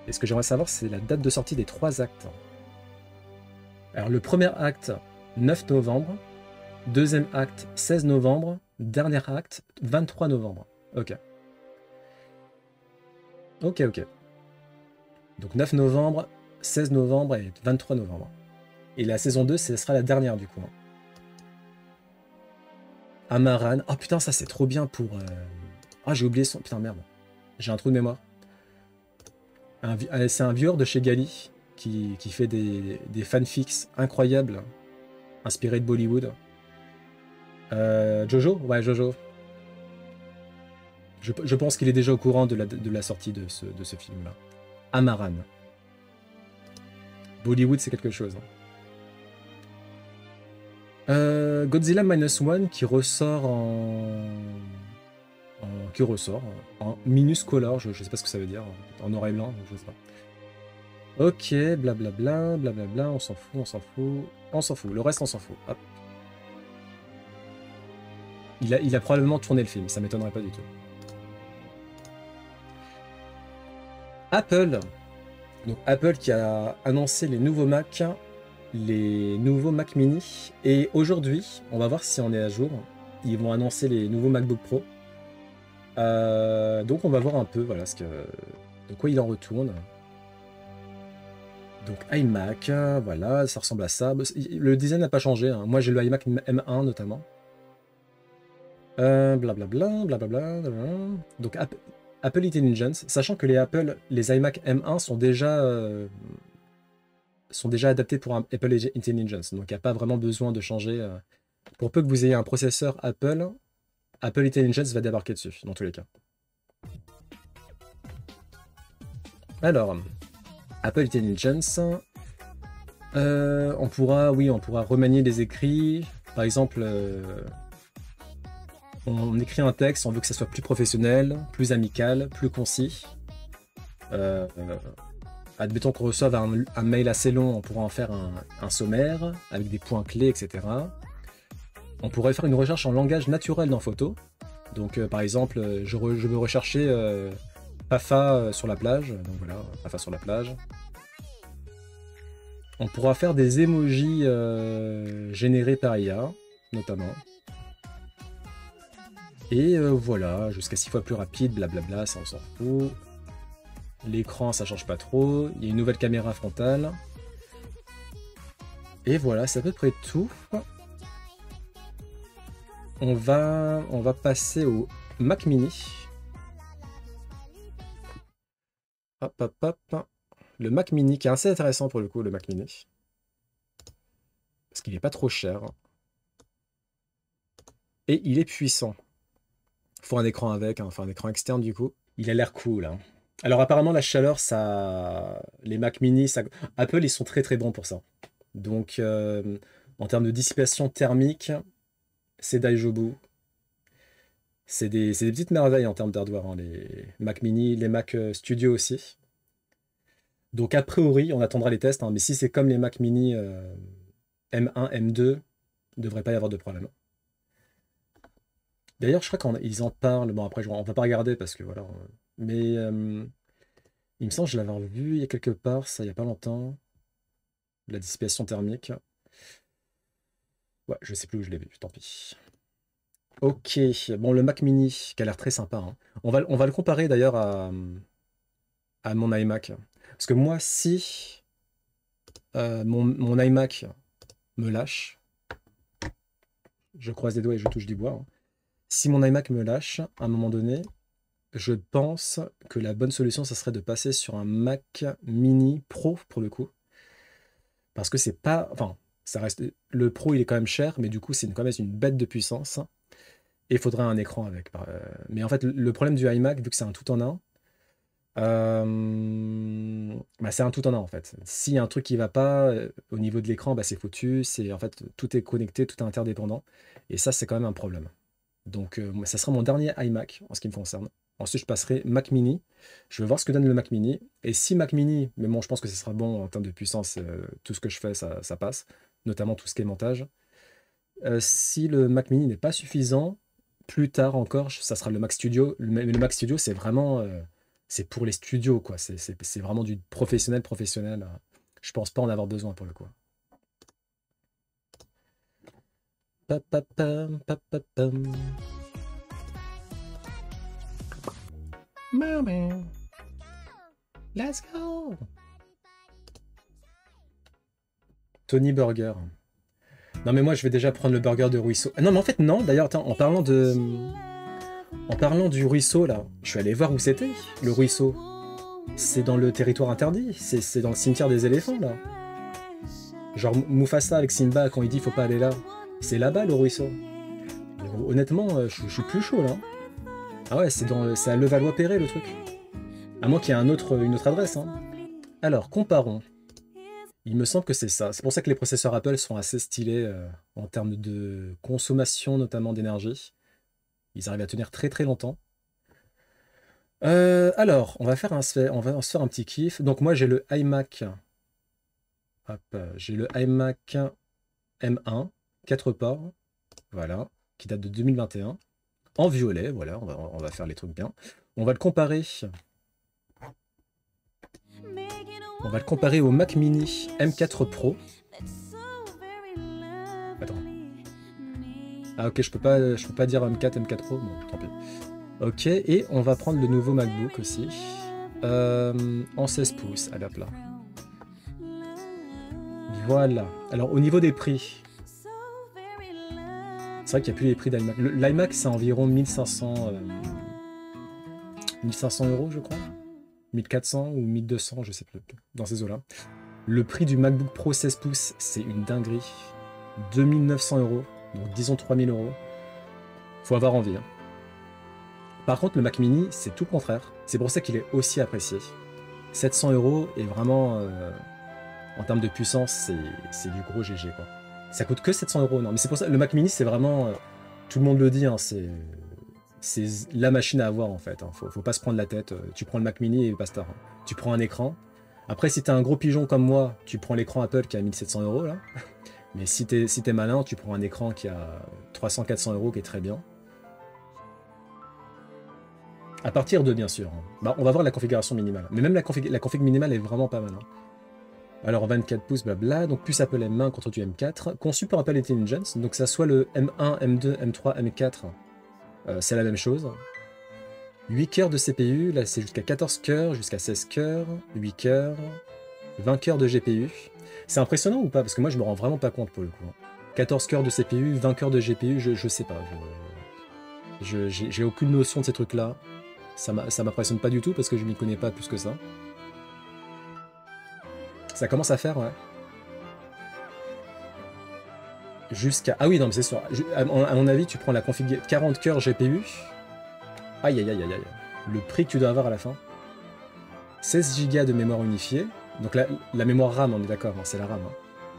Et ce que j'aimerais savoir, c'est la date de sortie des 3 actes. Alors le premier acte, 9 novembre. Deuxième acte, 16 novembre. Dernier acte, 23 novembre. Ok. Ok, ok. Donc 9 novembre, 16 novembre et 23 novembre. Et la saison 2, ce sera la dernière du coup. Amaran. Oh putain, ça c'est trop bien pour... Ah, j'ai oublié son... Putain, merde. J'ai un trou de mémoire. C'est un viewer de chez Gali qui fait des fanfics incroyables inspirés de Bollywood. Jojo? Ouais, Jojo. Je pense qu'il est déjà au courant de la sortie de ce film-là. Amaran. Bollywood, c'est quelque chose. Godzilla Minus One qui ressort en minuscolor, je sais pas ce que ça veut dire, en noir et blanc, je sais pas. Ok, blablabla, blablabla, on s'en fout, on s'en fout, on s'en fout, le reste on s'en fout. Hop. Il a probablement tourné le film, ça m'étonnerait pas du tout. Apple, donc Apple qui a annoncé les nouveaux Mac Mini, et aujourd'hui, on va voir si on est à jour. Ils vont annoncer les nouveaux MacBook Pro. Donc on va voir un peu voilà, de quoi il en retourne. Donc iMac, voilà, ça ressemble à ça. Le design n'a pas changé, hein. Moi j'ai le iMac M1 notamment. Blablabla, blablabla, blablabla. Donc Apple Intelligence, sachant que les iMac M1 sont déjà adaptés pour un Apple Intelligence, donc il n'y a pas vraiment besoin de changer. Pour peu que vous ayez un processeur Apple Intelligence va débarquer dessus, dans tous les cas. Alors, Apple Intelligence, on pourra remanier les écrits. Par exemple, on écrit un texte, on veut que ça soit plus professionnel, plus amical, plus concis. Admettons qu'on reçoive un mail assez long, on pourra en faire un sommaire avec des points clés, etc. On pourrait faire une recherche en langage naturel dans photo. Donc par exemple, je veux rechercher Pafa sur la plage. Donc voilà, Pafa sur la plage. On pourra faire des emojis générés par IA, notamment. Et voilà, jusqu'à 6 fois plus rapide, blablabla, ça on s'en fout. L'écran, ça change pas trop. Il y a une nouvelle caméra frontale. Et voilà, c'est à peu près tout. On va passer au Mac Mini. Hop, hop, hop. Le Mac Mini, qui est assez intéressant pour le coup, le Mac Mini. Parce qu'il n'est pas trop cher. Et il est puissant. Faut un écran avec, hein, enfin un écran externe du coup. Il a l'air cool, hein. Alors apparemment la chaleur, les Mac Mini, Apple ils sont très très bons pour ça. Donc en termes de dissipation thermique, c'est Daijobu. C'est des petites merveilles en termes d'hardware, hein, les Mac Mini, les Mac Studio aussi. Donc a priori, on attendra les tests, hein, mais si c'est comme les Mac Mini M1, M2, il ne devrait pas y avoir de problème. D'ailleurs, je crois qu'ils en parlent. Bon, après, on va pas regarder parce que voilà. Mais il me semble que je l'avais vu il y a quelque part, ça, il y a pas longtemps. La dissipation thermique. Ouais, je sais plus où je l'ai vu, tant pis. Ok, bon, le Mac Mini, qui a l'air très sympa, hein. On va le comparer d'ailleurs à mon iMac. Parce que moi, si mon iMac me lâche, je croise les doigts et je touche du bois, hein. Si mon iMac me lâche, à un moment donné, je pense que la bonne solution, ça serait de passer sur un Mac Mini Pro, pour le coup. Parce que c'est pas... Enfin, ça reste... Le Pro, il est quand même cher, mais du coup, c'est quand même une bête de puissance. Et il faudrait un écran avec. Mais en fait, le problème du iMac, vu que c'est un tout en un, bah, c'est un tout en un, en fait. S'il y a un truc qui va pas au niveau de l'écran, bah, c'est foutu. En fait, tout est connecté, tout est interdépendant. Et ça, c'est quand même un problème. Donc, ça sera mon dernier iMac en ce qui me concerne. Ensuite, je passerai Mac Mini. Je vais voir ce que donne le Mac Mini. Et si Mac Mini, mais bon, je pense que ce sera bon en termes de puissance, tout ce que je fais, ça passe. Notamment tout ce qui est montage. Si le Mac Mini n'est pas suffisant, plus tard encore, ça sera le Mac Studio. Le Mac Studio, c'est vraiment... c'est pour les studios, quoi. C'est vraiment du professionnel. Je pense pas en avoir besoin pour le coup. Pa, pa, pam, pa, pa, pam. Maman. Let's go. Tony Burger. Non mais moi je vais déjà prendre le burger de ruisseau. Ah non mais en fait non, d'ailleurs attends, en parlant du ruisseau là, je suis allé voir où c'était, le ruisseau. C'est dans le territoire interdit, c'est dans le cimetière des éléphants là. Genre Mufasa avec Simba quand il dit faut pas aller là. C'est là-bas le ruisseau. Donc, honnêtement, je suis plus chaud là. Ah ouais, c'est à Levallois-Perret le truc. À moins qu'il y ait une autre adresse. Hein. Alors, comparons. Il me semble que c'est ça. C'est pour ça que les processeurs Apple sont assez stylés en termes de consommation, notamment d'énergie. Ils arrivent à tenir très très longtemps. Alors, on va se faire un petit kiff. Donc moi j'ai le iMac. Hop, j'ai le iMac M1, 4 ports, voilà, qui date de 2021. En violet, voilà, on va faire les trucs bien. On va le comparer. On va le comparer au Mac Mini M4 Pro. Attends. Ah ok, je peux pas dire M4, M4 Pro, bon, tant pis. Ok, et on va prendre le nouveau MacBook aussi. En 16 pouces, à la plat. Voilà. Alors au niveau des prix, c'est vrai qu'il n'y a plus les prix d'iMac. L'iMac c'est environ 1500 € je crois. 1400 ou 1200, je sais plus, dans ces eaux-là. Le prix du MacBook Pro 16 pouces, c'est une dinguerie. 2900 €, donc disons 3000 €. Faut avoir envie. Hein. Par contre, le Mac Mini, c'est tout le contraire. C'est pour ça qu'il est aussi apprécié. 700 € est vraiment... en termes de puissance, c'est du gros GG, quoi. Ça coûte que 700 €, non. Mais c'est pour ça, le Mac Mini, c'est vraiment... tout le monde le dit, hein, c'est la machine à avoir, en fait. Hein. Faut pas se prendre la tête. Tu prends le Mac Mini et basta. Hein. Tu prends un écran. Après, si t'es un gros pigeon comme moi, tu prends l'écran Apple qui a 1700 €, là. Mais si t'es malin, tu prends un écran qui a 300-400 € qui est très bien. À partir de, bien sûr. Hein. Bah, on va voir la configuration minimale. Mais même la config minimale est vraiment pas mal. Hein. Alors 24 pouces, blabla, donc plus Apple M1 contre du M4, conçu par Apple Intelligence, donc ça soit le M1, M2, M3, M4, c'est la même chose. 8 cœurs de CPU, là c'est jusqu'à 14 cœurs, jusqu'à 16 cœurs, 8 cœurs, 20 cœurs de GPU. C'est impressionnant ou pas? Parce que moi je me rends vraiment pas compte pour le coup. 14 cœurs de CPU, 20 cœurs de GPU, je sais pas. J'ai aucune notion de ces trucs-là. Ça m'impressionne pas du tout parce que je m'y connais pas plus que ça. Ça commence à faire, ouais. Jusqu'à... Ah oui, non, mais c'est sûr. À mon avis, tu prends la config 40 cœurs GPU. Aïe, aïe, aïe, aïe, aïe. Le prix que tu dois avoir à la fin. 16 Go de mémoire unifiée. Donc la mémoire RAM, on est d'accord, hein, c'est la RAM. Hein.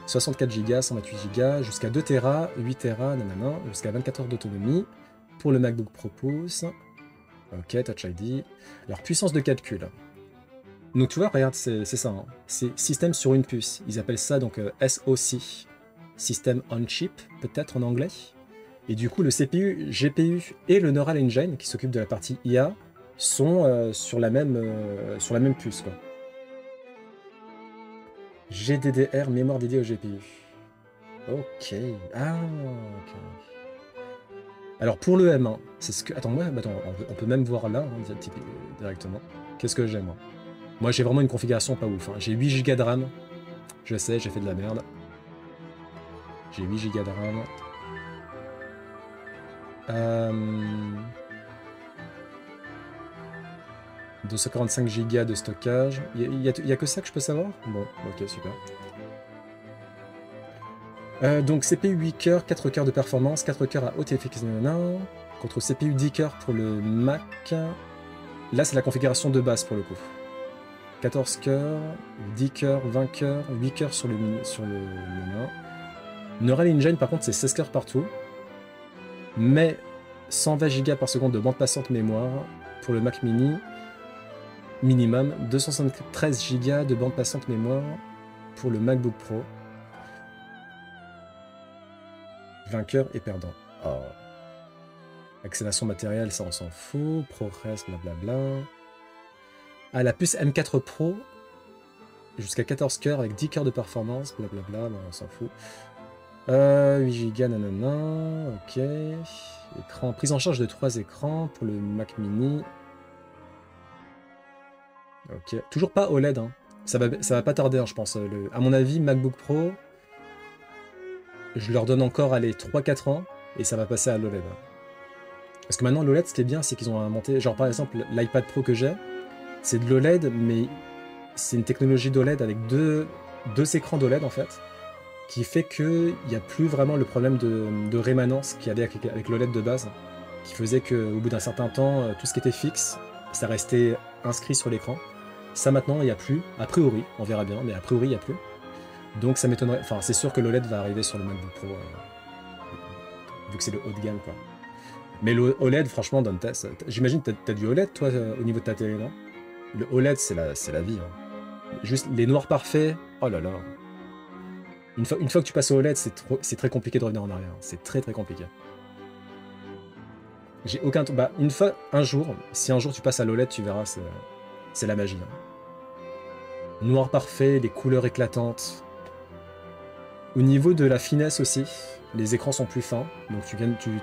64 Go, 128 Go, jusqu'à 2 Tera, 8 Tera, nanana, jusqu'à 24 heures d'autonomie. Pour le MacBook Pro Pouce. Ok, Touch ID. Alors, puissance de calcul. Donc tu vois, regarde, c'est ça. Hein. C'est système sur une puce. Ils appellent ça donc SoC. System on chip, peut-être en anglais. Et du coup, le CPU, GPU et le Neural Engine, qui s'occupe de la partie IA, sont sur la même puce. Quoi. GDDR, mémoire dédiée au GPU. Ok. Ah, ok. Alors pour le M1, c'est ce que... Attends, on peut même voir là, hein, directement. Qu'est-ce que j'ai, moi? Moi, j'ai vraiment une configuration pas ouf. Hein. J'ai 8 Go de RAM. Je sais, j'ai fait de la merde. J'ai 8 Go de RAM. 245 Go de stockage. Il y a que ça que je peux savoir? Bon, ok, super. Donc CPU 8 cœurs, 4 cœurs de performance, 4 cœurs à haute efficacité, contre CPU 10 cœurs pour le Mac. Là, c'est la configuration de base pour le coup. 14 cœurs, 10 cœurs, 20 cœurs, 8 cœurs sur le main. Neural Engine, par contre, c'est 16 cœurs partout. Mais 120 Go par seconde de bande passante mémoire pour le Mac Mini. Minimum 273 Go de bande passante mémoire pour le MacBook Pro. Vainqueur et perdant. Oh. Accélération matérielle, ça on s'en fout. ProRes, blablabla. Ah, la puce M4 Pro, jusqu'à 14 cœurs avec 10 cœurs de performance, blablabla, on s'en fout. 8 Go, nanana, ok. Écran, prise en charge de 3 écrans pour le Mac Mini. Ok, toujours pas OLED, hein. Ça va pas tarder, hein, je pense. À mon avis, MacBook Pro, je leur donne encore, allez, 3-4 ans, et ça va passer à l'OLED. Parce que maintenant, l'OLED, ce qui est bien, c'est qu'ils ont inventé, genre par exemple, l'iPad Pro que j'ai, c'est de l'OLED, mais c'est une technologie d'OLED avec deux écrans d'OLED, en fait, qui fait qu'il n'y a plus vraiment le problème de rémanence qu'il y avait avec l'OLED de base, qui faisait qu'au bout d'un certain temps, tout ce qui était fixe, ça restait inscrit sur l'écran. Ça maintenant, il n'y a plus, a priori, on verra bien, mais a priori, il n'y a plus. Donc ça m'étonnerait, enfin c'est sûr que l'OLED va arriver sur le MacBook Pro, vu que c'est le haut de gamme, quoi. Mais le OLED, franchement, donne test. J'imagine que t'as du OLED, toi, au niveau de ta télé, non? Le OLED, c'est la vie, hein. Juste les noirs parfaits, oh là là. Une fois que tu passes au OLED, c'est très compliqué de revenir en arrière. C'est très très compliqué. J'ai aucun... Bah, une fois, un jour, si un jour tu passes à l'OLED, tu verras, c'est la magie, hein. Noir parfait, les couleurs éclatantes. Au niveau de la finesse aussi, les écrans sont plus fins, donc tu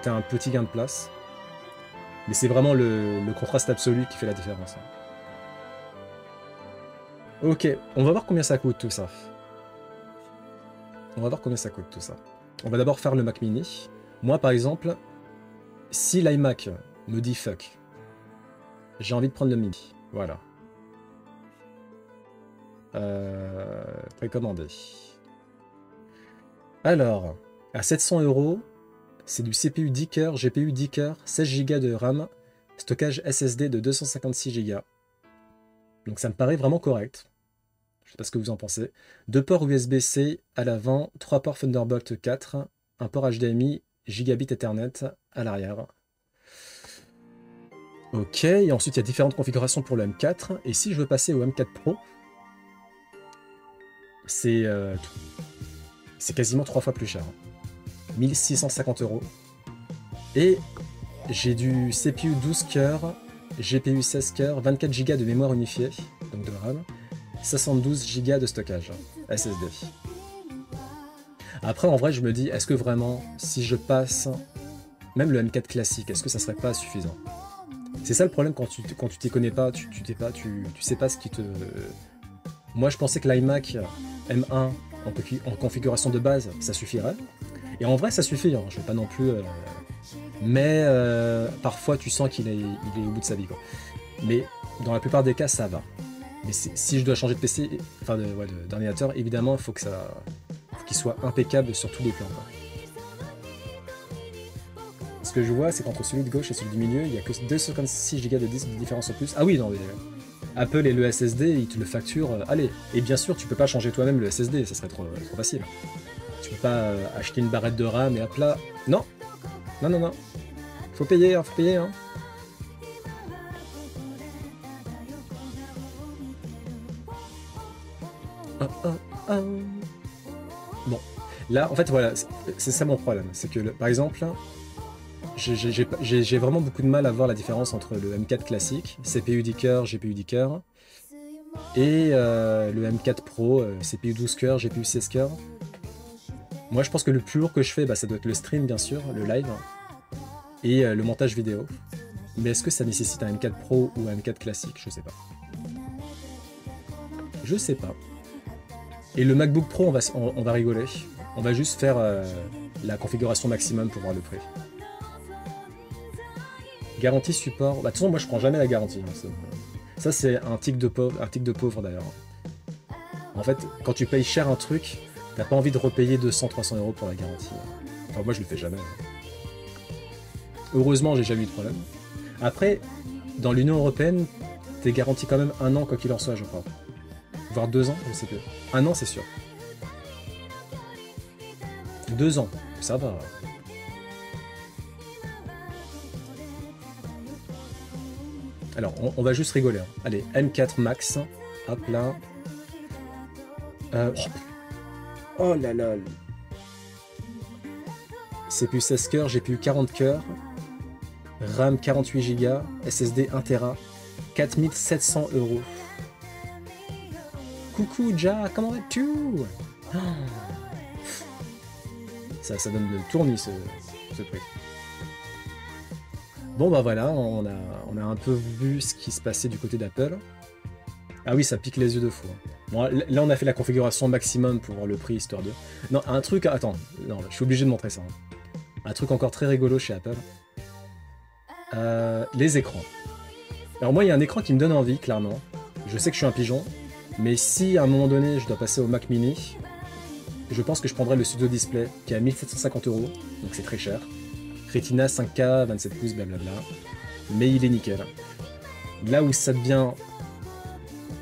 as un petit gain de place. Mais c'est vraiment le contraste absolu qui fait la différence, hein. Ok, on va voir combien ça coûte tout ça. On va voir combien ça coûte tout ça. On va d'abord faire le Mac Mini. Moi, par exemple, si l'iMac me dit fuck, j'ai envie de prendre le Mini. Voilà. Précommandé. Alors, à 700 €, c'est du CPU 10 cœurs, GPU 10 cœurs, 16 Go de RAM, stockage SSD de 256 Go. Donc ça me paraît vraiment correct. Je sais pas ce que vous en pensez. 2 ports USB-C à l'avant, 3 ports Thunderbolt 4, un port HDMI, gigabit Ethernet à l'arrière. Ok, et ensuite il y a différentes configurations pour le M4. Et si je veux passer au M4 Pro, c'est quasiment 3 fois plus cher. 1650 €. Et j'ai du CPU 12 cœurs, GPU 16 cœurs, 24 Go de mémoire unifiée, donc de RAM, 72 Go de stockage SSD. Après, en vrai, je me dis, est-ce que vraiment, si je passe même le M4 classique, est-ce que ça serait pas suffisant? C'est ça le problème quand tu t'y connais pas, tu sais pas ce qui te... Moi, je pensais que l'iMac M1 en configuration de base, ça suffirait. Et en vrai, ça suffit, hein. Je vais pas non plus... Mais parfois, tu sens qu'il est au bout de sa vie, quoi. Mais dans la plupart des cas, ça va. Mais si je dois changer de PC, enfin d'ordinateur, évidemment, il faut qu'il soit impeccable sur tous les plans, quoi. Ce que je vois, c'est qu'entre celui de gauche et celui du milieu, il n'y a que 256 Go de disque de différence en plus. Ah oui, non, mais Apple et le SSD, ils te le facturent. Allez, et bien sûr, tu peux pas changer toi-même le SSD, ça serait trop facile. Tu peux pas acheter une barrette de RAM et hop là. Non, non, non, non. Faut payer, hein, faut payer, hein. Oh, oh, oh. Bon, là, en fait, voilà, c'est ça mon problème. C'est que, par exemple, j'ai vraiment beaucoup de mal à voir la différence entre le M4 classique, CPU 10 cœurs, GPU 10 cœurs, et le M4 Pro, CPU 12 cœurs, GPU 16 cœurs. Moi, je pense que le plus lourd que je fais, bah, ça doit être le stream, bien sûr, le live, et le montage vidéo. Mais est-ce que ça nécessite un M4 Pro ou un M4 classique? Je sais pas. Je sais pas. Et le MacBook Pro, on va rigoler. On va juste faire la configuration maximum pour voir le prix. Garantie support. Bah, de toute façon, moi je prends jamais la garantie, hein. Ça c'est un tic de pauvre d'ailleurs. En fait, quand tu payes cher un truc, t'as pas envie de repayer 200-300 € pour la garantie. Enfin, moi je le fais jamais. Heureusement, j'ai jamais eu de problème. Après, dans l'Union Européenne, t'es garanti quand même 1 an quoi qu'il en soit, je crois. Voire 2 ans, je sais plus. 1 an, c'est sûr. 2 ans, ça va. Alors, on va juste rigoler, hein. Allez, M4 Max. Hop là. Oh là là. CPU 16 cœurs, GPU 40 cœurs. RAM 48 Go. SSD 1 Tera. 4700 €. Coucou Ja, comment vas-tu? Ça donne le tournis, ce prix. Bon bah voilà, on a un peu vu ce qui se passait du côté d'Apple. Ah oui, ça pique les yeux de fou, hein. Bon, là, on a fait la configuration maximum pour le prix, histoire de... Non, un truc... Attends, non, je suis obligé de montrer ça, hein. Un truc encore très rigolo chez Apple. Les écrans. Alors moi, il y a un écran qui me donne envie, clairement. Je sais que je suis un pigeon, mais si à un moment donné, je dois passer au Mac Mini, je pense que je prendrai le Studio Display, qui est à 1750 €, donc c'est très cher. Retina 5K, 27 pouces, blablabla. Mais il est nickel. Là où ça devient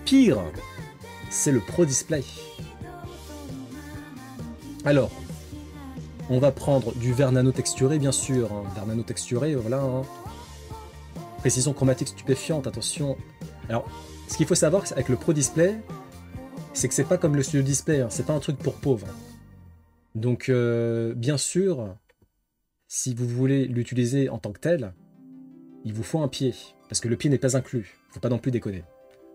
pire, c'est le Pro Display. Alors, on va prendre du verre nano texturé, bien sûr. Hein. Verre nano texturé, voilà. Hein. Précision chromatique stupéfiante, attention. Alors, ce qu'il faut savoir avec le Pro Display, c'est que c'est pas comme le Studio Display, hein. C'est pas un truc pour pauvres. Donc, bien sûr, si vous voulez l'utiliser en tant que tel, il vous faut un pied, parce que le pied n'est pas inclus. Faut pas non plus déconner.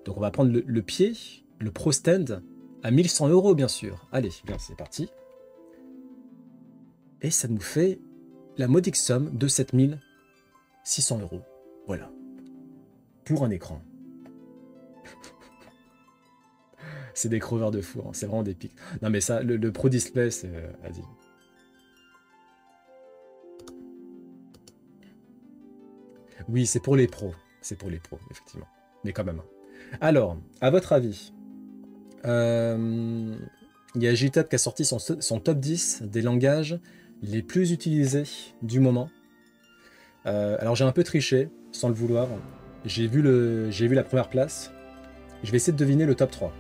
Donc on va prendre le pied, le Pro Stand, à 1100 €, bien sûr. Allez, bien, c'est parti. Et ça nous fait la modique somme de 7600 €. Voilà. Pour un écran. C'est des creveurs de fou, hein. C'est vraiment des pics. Non mais ça, le Pro Display, c'est... vas-y. Oui, c'est pour les pros. C'est pour les pros, effectivement. Mais quand même. Alors, à votre avis, il y a GitHub qui a sorti son top 10 des langages les plus utilisés du moment. Alors j'ai un peu triché, sans le vouloir. J'ai vu la première place. Je vais essayer de deviner le top 3.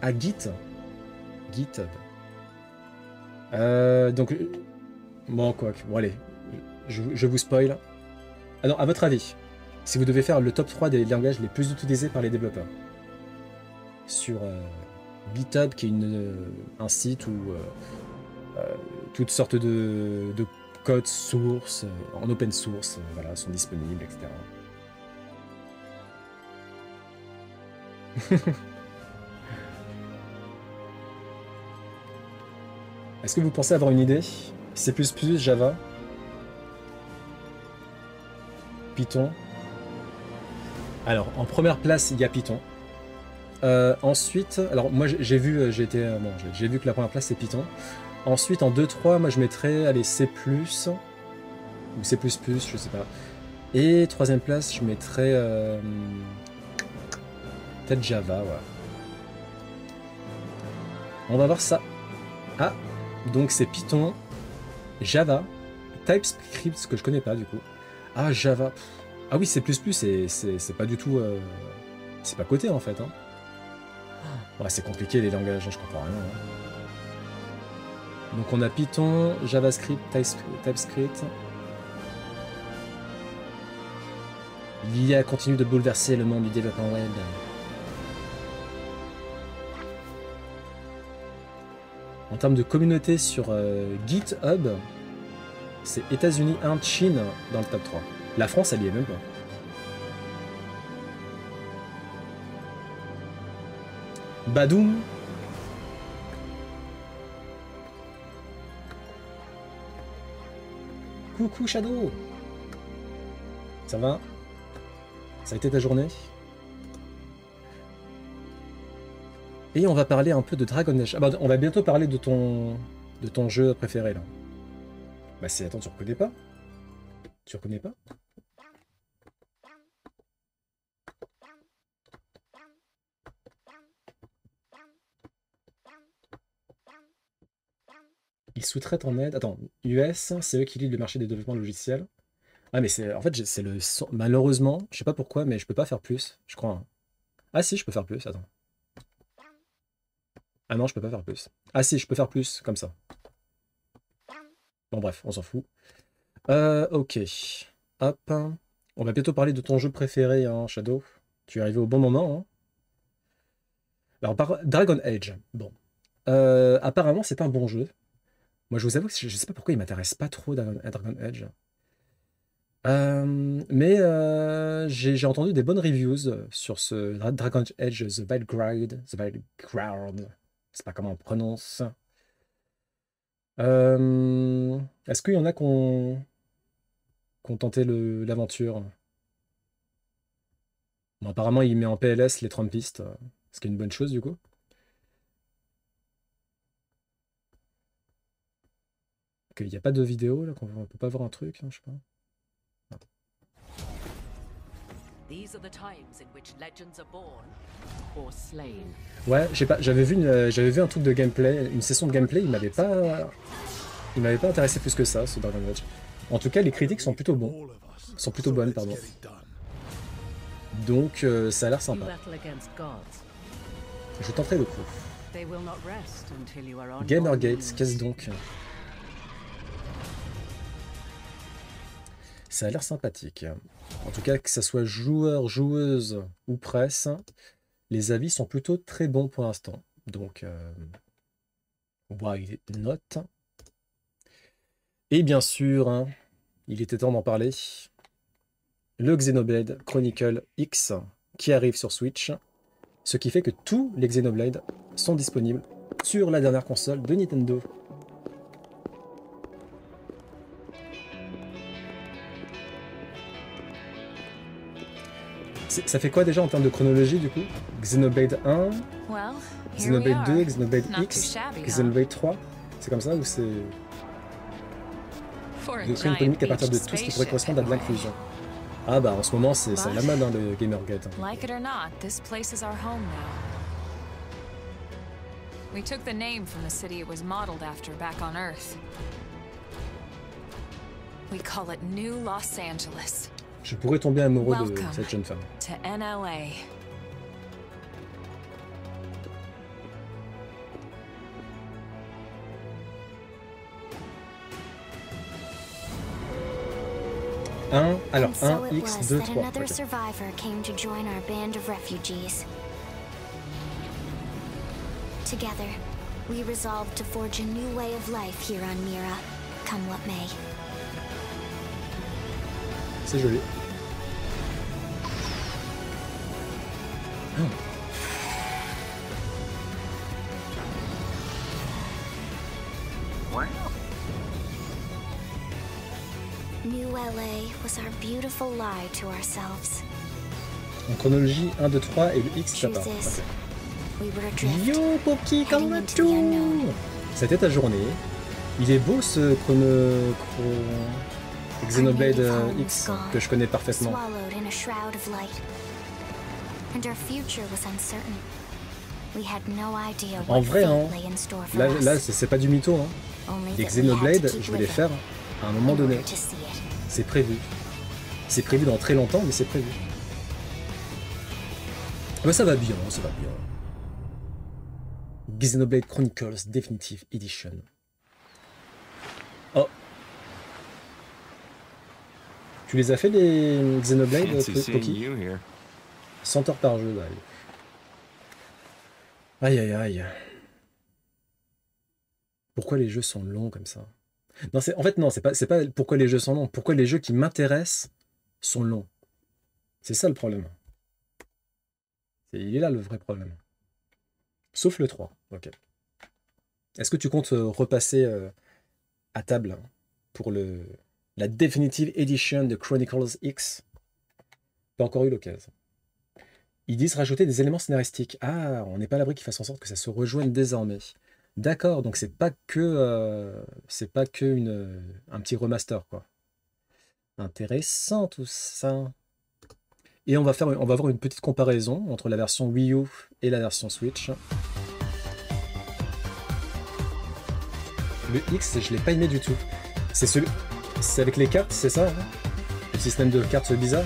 Ah, GitHub. Donc, bon, quoi. Bon, allez. Je vous spoil. Ah non, à votre avis, si vous devez faire le top 3 des langages les plus utilisés par les développeurs sur GitHub, qui est un site où toutes sortes de codes sources, en open source, voilà, sont disponibles, etc. Est-ce que vous pensez avoir une idée? C++, Java, Python. Alors, en première place, il y a Python. Ensuite, alors moi j'ai vu, bon, j'ai vu que la première place c'est Python. Ensuite, en 2-3, moi je mettrais, allez, C++, ou C++, je sais pas. Et troisième place, je mettrais peut-être Java, ouais. On va voir ça. Ah, donc c'est Python, Java, TypeScript, ce que je connais pas du coup. Ah, Java. Ah oui, C++, c'est pas du tout... c'est pas coté en fait. Hein. Ouais, c'est compliqué les langages, je comprends rien. Hein. Donc on a Python, JavaScript, TypeScript. L'IA continue de bouleverser le monde du développement web. En termes de communauté sur GitHub, c'est États-Unis, Inde, Chine dans le top 3. La France, elle y est même pas. Badoum. Coucou Shadow. Ça va? Ça a été ta journée? Et on va parler un peu de Dragon Age. Ah bah, on va bientôt parler de ton jeu préféré là. Bah c'est... Attends, tu reconnais pas? Tu reconnais pas? Ils sous-traitent en aide. Attends, US, c'est eux qui lead le marché des développements logiciels. Ah mais c'est... En fait, c'est le... Malheureusement, je sais pas pourquoi, mais je peux pas faire plus, je crois. Hein. Ah si, je peux faire plus, attends. Ah non, je peux pas faire plus. Ah si, je peux faire plus, comme ça. Bon bref, on s'en fout. Ok. Hop. On va bientôt parler de ton jeu préféré, hein, Shadow. Tu es arrivé au bon moment. Hein. Alors, Dragon Age. Bon. Apparemment, c'est un bon jeu. Moi, je vous avoue que je sais pas pourquoi il m'intéresse pas trop Dragon Age. Mais j'ai entendu des bonnes reviews sur ce Dragon Age The Battleground. The Battleground. Je sais pas comment on prononce. Est-ce qu'il y en a qui ont tenté l'aventure? Bon, apparemment, il met en PLS les Trumpistes, ce qui est une bonne chose du coup. Il n'y a pas de vidéo là, qu'on ne peut pas voir un truc, hein, je sais pas. Ouais, je sais pas, j'avais vu un truc de gameplay, une session de gameplay, il m'avait pas intéressé plus que ça, ce Dragon Age. En tout cas, les critiques sont plutôt bonnes, pardon. Donc ça a l'air sympa. Je tenterai le coup. Gamergate, qu'est-ce donc? Ça a l'air sympathique. En tout cas, que ça soit joueur, joueuse ou presse, les avis sont plutôt très bons pour l'instant. Donc, why not? Et bien sûr, hein, il était temps d'en parler. Le Xenoblade Chronicle X qui arrive sur Switch. Ce qui fait que tous les Xenoblade sont disponibles sur la dernière console de Nintendo. Ça fait quoi déjà en termes de chronologie du coup? Xenoblade 1, Xenoblade 2, Xenoblade X, Xenoblade 3? C'est comme ça ou c'est... Une polémique à partir de tout ce qui pourrait correspondre à de l'inclusion. Ah bah en ce moment c'est la mode hein, le Gamergate. Hein. Like it or not, this place is our home now. We took the name from the city it was modeled after back on Earth. We call it New Los Angeles. Je pourrais tomber amoureux de cette jeune femme. To NLA. Alors 1, so X, 2, 3. Another Okay. survivor came to join our band of refugees. Together, we resolved to forge a new way of life here on Mira, come what may. C'est joli. Oh. New LA was our beautiful lie to ourselves. En chronologie 1, 2, 3 et le X ça Choose part. this. Okay. We were adrift, Yo Poki, comment heading into the unknown. vas-tu? C'était ta journée. Il est beau ce Xenoblade X que je connais parfaitement. swallowed in a shroud of light. And our future was uncertain. We had no idea En what vrai, fate hein, lay in store for là us. c'est pas du mytho. Hein. Only Les that we had to Xenoblade, keep je vais les living faire à un moment in donné. order to see it. C'est prévu. C'est prévu dans très longtemps, mais c'est prévu. Bah, ça va bien, ça va bien. Xenoblade Chronicles Definitive Edition. Oh. Tu les as fait les Xenoblade, Poki? 100 heures par jeu, d'ailleurs. Aïe aïe aïe. Pourquoi les jeux sont longs comme ça? Non, en fait, non, c'est pas pourquoi les jeux sont longs. Pourquoi les jeux qui m'intéressent sont longs. C'est ça le problème. Il est là le vrai problème. Sauf le 3. Ok. Est-ce que tu comptes repasser à table pour la Definitive Edition de Chronicles X? Pas encore eu l'occasion. Ils disent rajouter des éléments scénaristiques. Ah, on n'est pas à l'abri qu'ils fassent en sorte que ça se rejoigne désormais. D'accord, donc c'est pas que un petit remaster quoi. Intéressant tout ça. Et on va avoir une petite comparaison entre la version Wii U et la version Switch. Le X, je l'ai pas aimé du tout. C'est avec les cartes, c'est ça hein? Le système de cartes bizarre.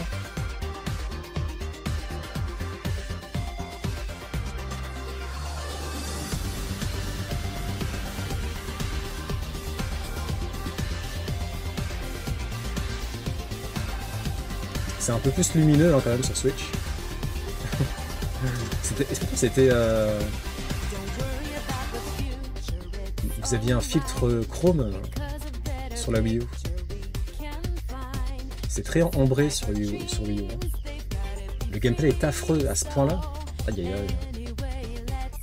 C'est un peu plus lumineux hein, quand même sur Switch. C'était vous aviez un filtre chrome sur la Wii U. C'est très ambré sur Wii U. Hein. Le gameplay est affreux à ce point-là. Aïe aïe aïe.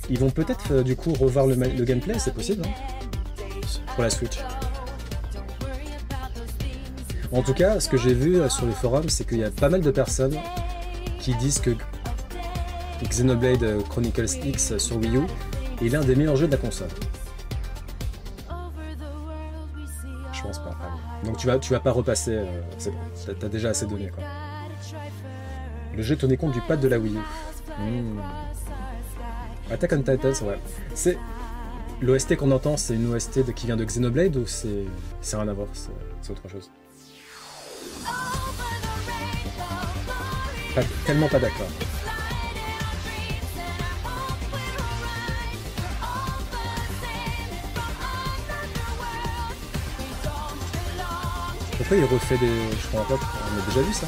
Ils vont peut-être du coup revoir le gameplay, c'est possible. Hein. pour la Switch. En tout cas, ce que j'ai vu sur les forums, c'est qu'il y a pas mal de personnes qui disent que Xenoblade Chronicles X sur Wii U est l'un des meilleurs jeux de la console. Je pense pas. Donc tu vas pas repasser, c'est bon, t'as déjà assez donné quoi. Le jeu tenait compte du pad de la Wii U. Attack on Titan, ouais. C'est l'OST qu'on entend, c'est une OST qui vient de Xenoblade ou c'est rien à voir, c'est autre chose. Tellement pas d'accord. Pourquoi il refait des... Je comprends pas, on a déjà vu ça.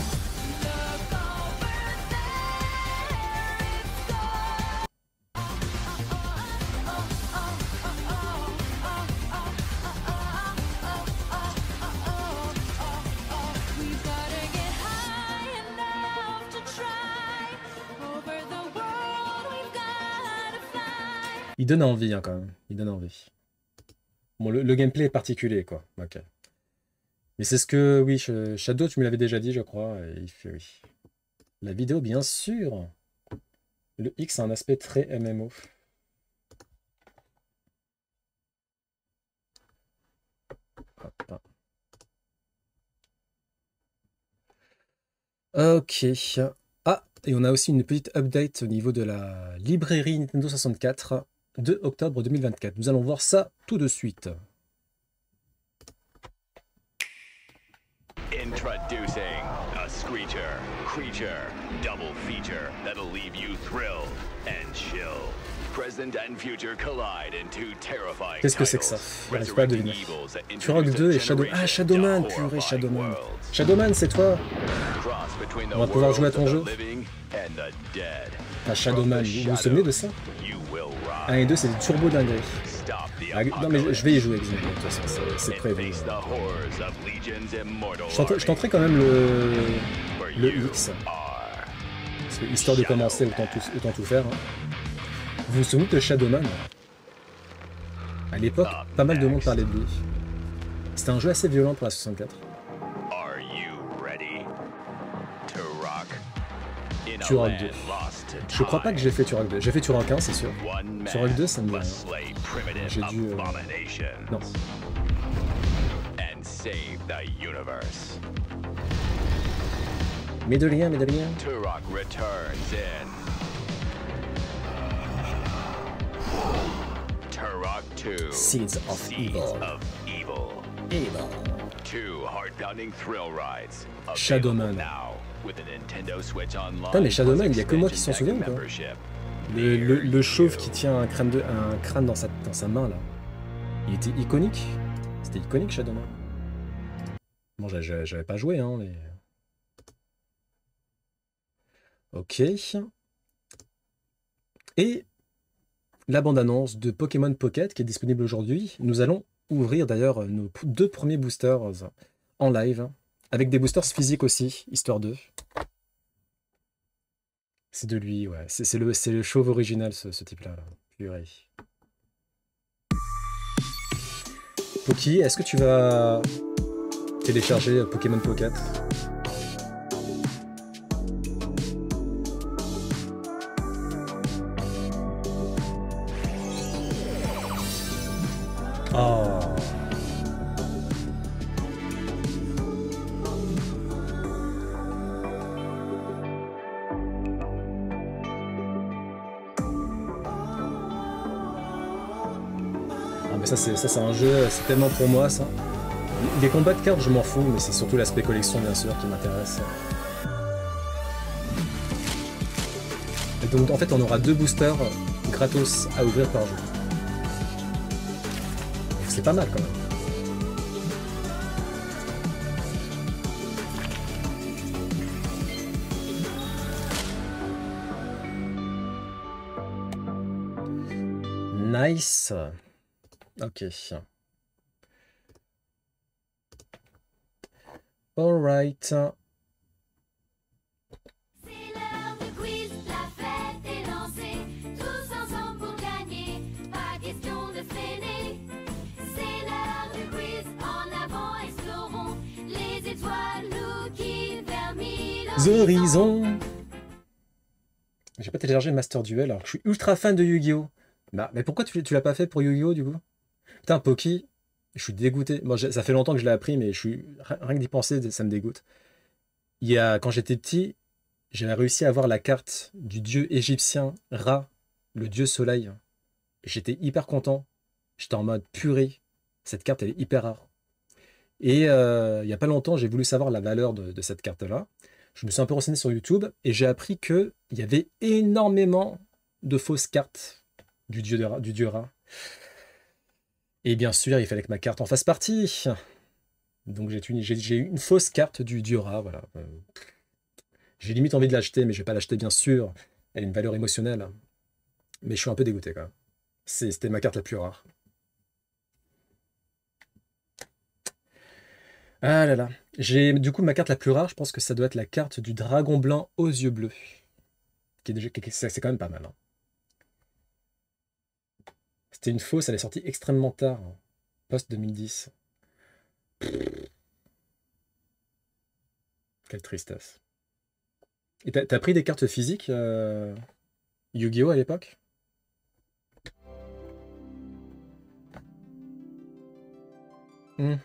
Il donne envie hein, quand même, il donne envie. Bon, le gameplay est particulier quoi, ok. Mais c'est ce que, oui, Shadow, tu me l'avais déjà dit, je crois, et il fait oui. La vidéo, bien sûr. Le X a un aspect très MMO. Hop. Ok. Ah, et on a aussi une petite update au niveau de la librairie Nintendo 64 de octobre 2024. Nous allons voir ça tout de suite. Introducing a Screecher Creature double feature that'll leave you thrilled and chilled. Present and future collide into terrifying. Qu'est-ce que c'est que ça? J'arrive pas à deviner. Turok 2 et Shadow... Ah, Shadowman, purée, Shadowman. Shadowman, c'est toi? On va pouvoir jouer à ton jeu? Ah, Shadowman, vous vous souvenez de ça? 1 et 2, c'est des turbo dingueries. Ah, non mais je vais y jouer, c'est prévu. Je tenterai quand même le X. Parce que, histoire de commencer, autant tout faire. Hein. Vous vous souvenez de Shadowman? À l'époque, pas mal de monde parlait de lui. C'était un jeu assez violent pour la 64. Turok 2. Je crois pas que j'ai fait Turok 2. J'ai fait Turok 1, c'est sûr. Turok 2, ça me dit rien. J'ai dû... Non. Médalien. Turok returns in Turok 2 Seeds of Evil. Two heart-pounding thrill rides. Shadowman. Putain, mais Shadowman, il y a que moi qui s'en souviens ou quoi? Le chauve qui tient un crâne dans sa main là. Il était iconique. C'était iconique Shadowman. Bon, j'avais pas joué hein, mais... Ok. Et la bande-annonce de Pokémon Pocket qui est disponible aujourd'hui. Nous allons ouvrir d'ailleurs nos 2 premiers boosters en live. Avec des boosters physiques aussi, histoire de... C'est de lui, ouais. C'est le chauve original, ce type-là. Purée. Poki, est-ce que tu vas télécharger Pokémon Pocket? Oh. Ça c'est un jeu, c'est tellement pour moi ça. Les combats de cartes je m'en fous, mais c'est surtout l'aspect collection bien sûr qui m'intéresse. Et donc en fait on aura 2 boosters gratos à ouvrir par jour. C'est pas mal quand même. Nice. Ok. Alright. C'est l'heure du quiz, la fête est lancée. Tous ensemble pour gagner, pas question de freiner. C'est l'heure horizons. J'ai pas téléchargé Master Duel alors que je suis ultra fan de Yu-Gi-Oh! Bah, mais pourquoi tu l'as pas fait pour Yu-Gi-Oh! Du coup? Putain, Poki, je suis dégoûté. Bon, ça fait longtemps que je l'ai appris, mais rien que d'y penser, ça me dégoûte. Quand j'étais petit, j'avais réussi à avoir la carte du dieu égyptien Ra, le dieu soleil. J'étais hyper content. J'étais en mode purée. Cette carte, elle est hyper rare. Et il y a pas longtemps, j'ai voulu savoir la valeur de cette carte-là. Je me suis un peu renseigné sur YouTube et j'ai appris qu'il y avait énormément de fausses cartes du dieu Ra. Et bien sûr, il fallait que ma carte en fasse partie. Donc j'ai eu une fausse carte du dieu Ra, voilà. J'ai limite envie de l'acheter, mais je vais pas l'acheter bien sûr. Elle a une valeur émotionnelle. Mais je suis un peu dégoûté quand même. C'était ma carte la plus rare. Ah là là. Du coup ma carte la plus rare, je pense que ça doit être la carte du dragon blanc aux yeux bleus. C'est quand même pas mal. Hein. C'était une fausse, elle est sortie extrêmement tard. Hein. Post 2010. Quelle tristesse. Et t'as pris des cartes physiques Yu-Gi-Oh! À l'époque? On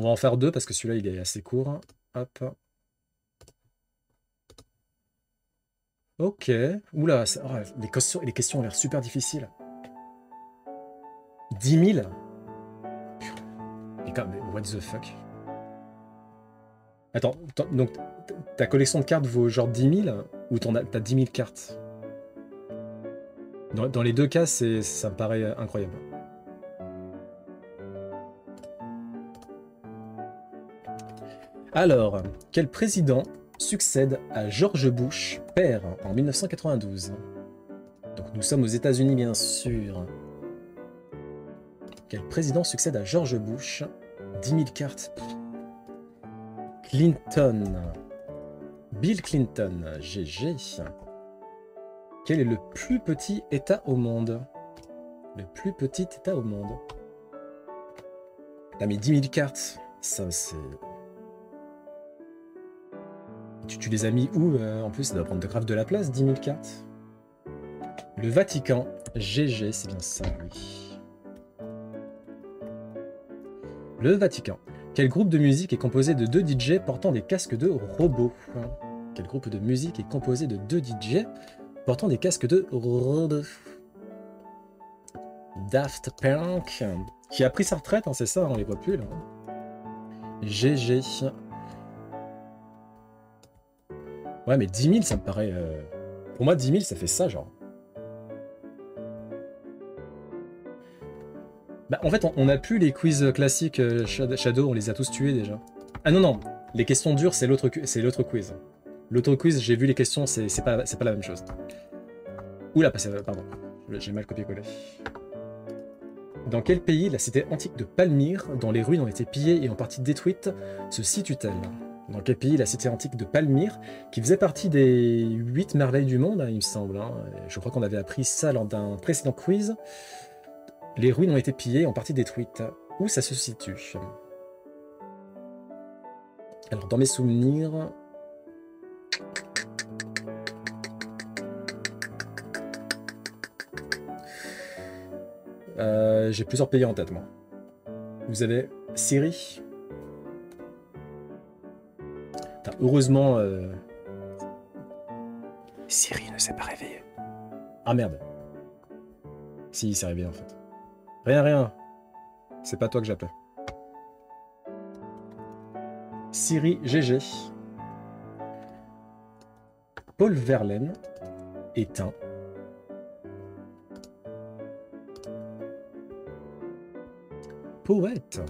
va en faire deux parce que celui-là il est assez court. Hop. Ok. Oula, les questions ont l'air super difficiles. 10 000? Mais what the fuck? Attends, donc ta collection de cartes vaut genre 10 000 ou t'as 10 000 cartes? Dans les deux cas, ça me paraît incroyable. Alors, quel président succède à George Bush, père, en 1992? Donc nous sommes aux États-Unis, bien sûr. Quel président succède à George Bush? 10 000 cartes. Clinton. Bill Clinton, GG. Quel est le plus petit État au monde? Le plus petit État au monde. T'as mis 10 000 cartes. Ça, c'est... Tu les as mis où en plus, ça doit prendre grave de la place, 10 000 cartes. Le Vatican. GG, c'est bien ça, oui. Le Vatican. Quel groupe de musique est composé de 2 DJ portant des casques de robots? Quel groupe de musique est composé de 2 DJ portant des casques de robots? Daft Punk, qui a pris sa retraite, hein, c'est ça, on les voit plus là. GG. Ouais, mais 10 000, ça me paraît... Pour moi, 10 000, ça fait ça, genre. Bah, en fait, on a plus les quiz classiques Shadow, on les a tous tués déjà. Ah non, les questions dures, c'est l'autre quiz. L'autre quiz, j'ai vu les questions, c'est pas la même chose. Oula, pardon, j'ai mal copié-collé. Dans quel pays la cité antique de Palmyre, dont les ruines ont été pillées et en partie détruites, se situe-t-elle? Dans quel pays la cité antique de Palmyre, qui faisait partie des 8 merveilles du monde, hein, il me semble, hein, je crois qu'on avait appris ça lors d'un précédent quiz, les ruines ont été pillées et en partie détruites. Où ça se situe? Alors, dans mes souvenirs... j'ai plusieurs pays en tête, moi. Vous avez Syrie. Heureusement, Syrie ne s'est pas réveillée. Ah merde. Si, il s'est réveillé en fait. Rien. C'est pas toi que j'appelais. Syrie, GG. Paul Verlaine est un... poète.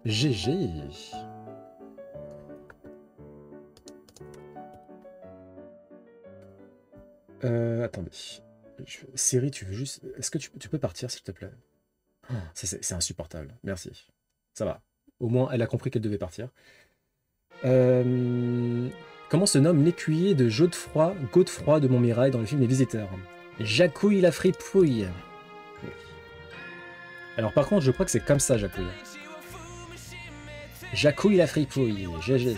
GG. Attendez. Siri, tu veux juste... Est-ce que tu peux partir, s'il te plaît? C'est insupportable. Merci. Ça va. Au moins, elle a compris qu'elle devait partir. Comment Comment se nomme l'écuyer de Godefroy de Montmirail dans le film Les Visiteurs? Jacouille la fripouille. Oui. Alors par contre, je crois que c'est comme ça, Jacouille. Jacouille la fripouille, GG.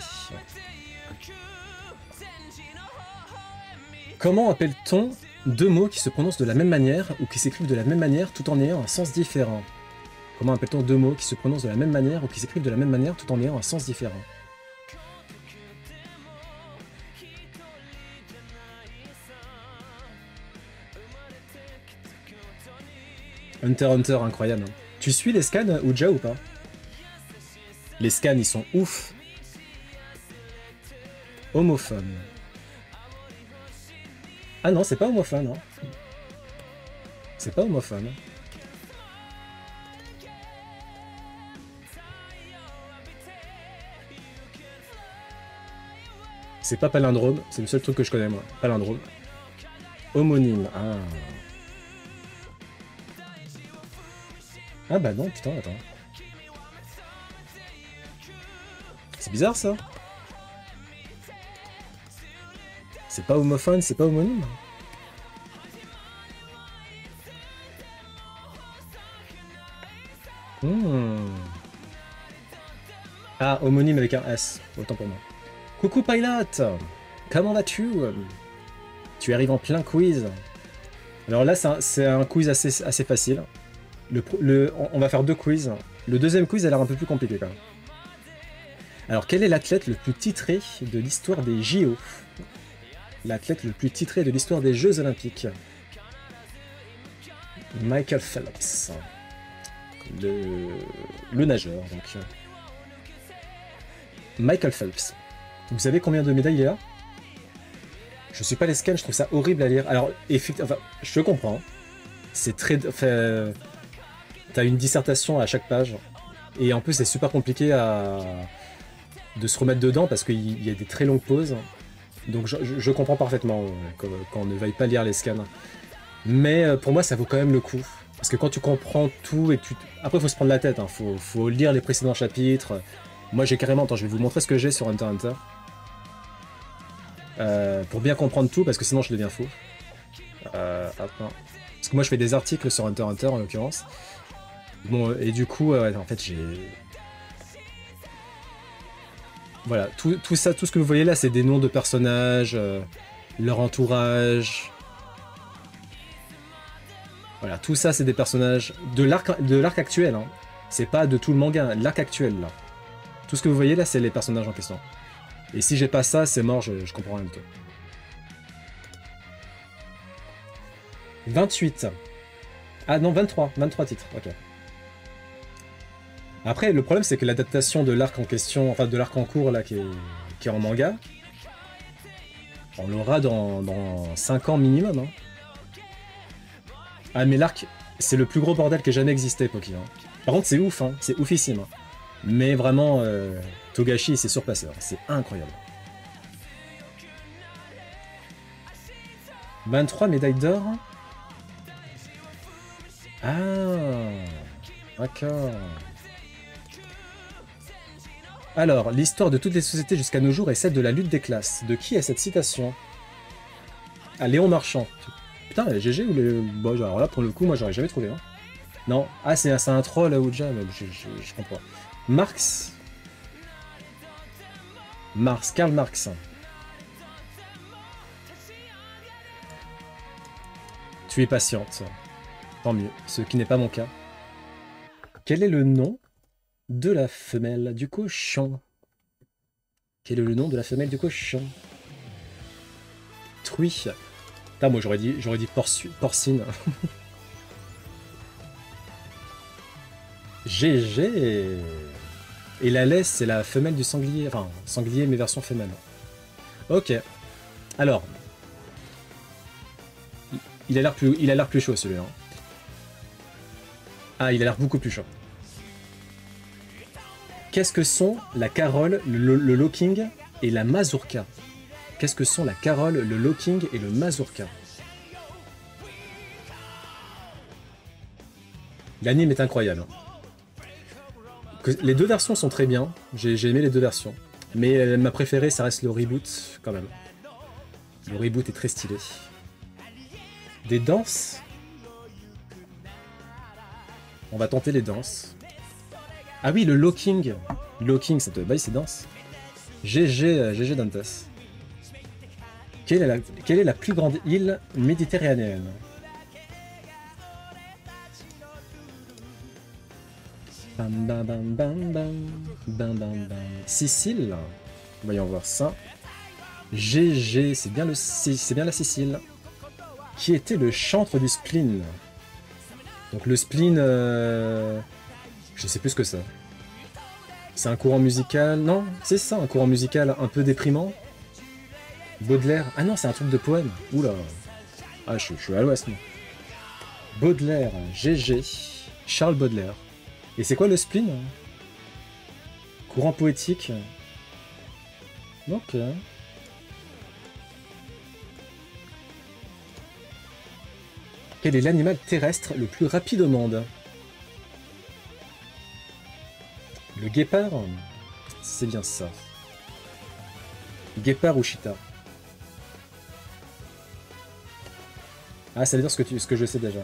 Comment appelle-t-on deux mots qui se prononcent de la même manière ou qui s'écrivent de la même manière tout en ayant un sens différent? Comment appelle-t-on deux mots qui se prononcent de la même manière ou qui s'écrivent de la même manière tout en ayant un sens différent? Hunter x Hunter, incroyable. Hein. Tu suis les scans, Ouja, ou pas? Les scans, ils sont ouf. Homophone. Ah non, c'est pas homophone. Hein. C'est pas homophone. C'est pas palindrome, c'est le seul truc que je connais, moi. Palindrome. Homonyme. Ah. Ah bah non, putain, attends. C'est bizarre, ça. C'est pas homophone, c'est pas homonyme. Ah, homonyme avec un S. Autant pour moi. Coucou Pilot, comment vas-tu? Tu arrives en plein quiz. Alors là, c'est un quiz assez facile. On va faire deux quiz. Le deuxième quiz a l'air un peu plus compliqué quand même. Alors, quel est l'athlète le plus titré de l'histoire des JO? L'athlète le plus titré de l'histoire des Jeux Olympiques. Michael Phelps. Le nageur, donc. Michael Phelps. Vous savez combien de médailles il a? Je suis pas les scans, je trouve ça horrible à lire. Alors, effectivement, enfin, je comprends. C'est très... Enfin, t'as une dissertation à chaque page. Et en plus, c'est super compliqué de se remettre dedans parce qu'il y a des très longues pauses. Donc, je comprends parfaitement qu'on ne veuille pas lire les scans. Mais pour moi, ça vaut quand même le coup. Parce que quand tu comprends tout et que tu... Après, il faut se prendre la tête. Hein. Faut lire les précédents chapitres. Moi, j'ai carrément... Attends, je vais vous montrer ce que j'ai sur Hunter x Hunter. Pour bien comprendre tout, parce que sinon je deviens fou. Hop, non. Parce que moi je fais des articles sur Hunter x Hunter en l'occurrence. Bon, et du coup, en fait j'ai... Voilà, tout ça, tout ce que vous voyez là, c'est des noms de personnages, leur entourage. Voilà, tout ça c'est des personnages de l'arc actuel. Hein. C'est pas de tout le manga, l'arc actuel là. Tout ce que vous voyez là, c'est les personnages en question. Et si j'ai pas ça, c'est mort, je comprends rien du tout. 28. Ah non, 23 titres, ok. Après, le problème, c'est que l'adaptation de l'arc en question, enfin de l'arc en cours, là, qui est en manga, on l'aura dans 5 ans minimum. Hein. Ah, mais l'arc, c'est le plus gros bordel qui ait jamais existé, Poki. Hein. Par contre, c'est ouf, hein, c'est oufissime. Hein. Mais vraiment, Togashi, c'est surpasseur, c'est incroyable. 23 médailles d'or. Ah, d'accord. Alors, l'histoire de toutes les sociétés jusqu'à nos jours est celle de la lutte des classes. De qui est cette citation? Ah, Léon Marchand. Putain, GG ou les... Bon, alors là, pour le coup, moi, j'aurais jamais trouvé. Hein. Non. Ah, c'est un troll, Ouja, je comprends. Marx. Karl Marx. Tu es patiente. Tant mieux, ce qui n'est pas mon cas. Quel est le nom de la femelle du cochon? Quel est le nom de la femelle du cochon? Truie. Putain, moi j'aurais dit porcine. GG. Et la laisse, c'est la femelle du sanglier. Enfin, sanglier, mais version femelle. Ok. Alors. Il a l'air plus chaud, celui-là. Ah, il a l'air beaucoup plus chaud. Qu'est-ce que sont la carole, le locking et la mazurka? Qu'est-ce que sont la carole, le locking et le mazurka? L'anime est incroyable. Les deux versions sont très bien. J'ai aimé les deux versions. Mais ma préférée, ça reste le reboot, quand même. Le reboot est très stylé. Des danses. On va tenter les danses. Ah oui, le locking. Locking, ça te baille ces danses. GG Dantas. Quelle est la plus grande île méditerranéenne? Bam bam bam bam bam bam bam bam. Sicile. Voyons voir ça. GG, c'est bien la Sicile. Qui était le chantre du spleen? Donc le spleen, je sais plus ce que c'est. C'est un courant musical, non? C'est ça, un courant musical un peu déprimant. Baudelaire, ah non, c'est un truc de poème. Oula, ah je suis à l'ouest moi. Baudelaire, GG, Charles Baudelaire. Et c'est quoi le spleen? Courant poétique. Ok. Quel est l'animal terrestre le plus rapide au monde? Le guépard? C'est bien ça. Guépard ou cheetah? Ah, ça veut dire ce que je sais déjà.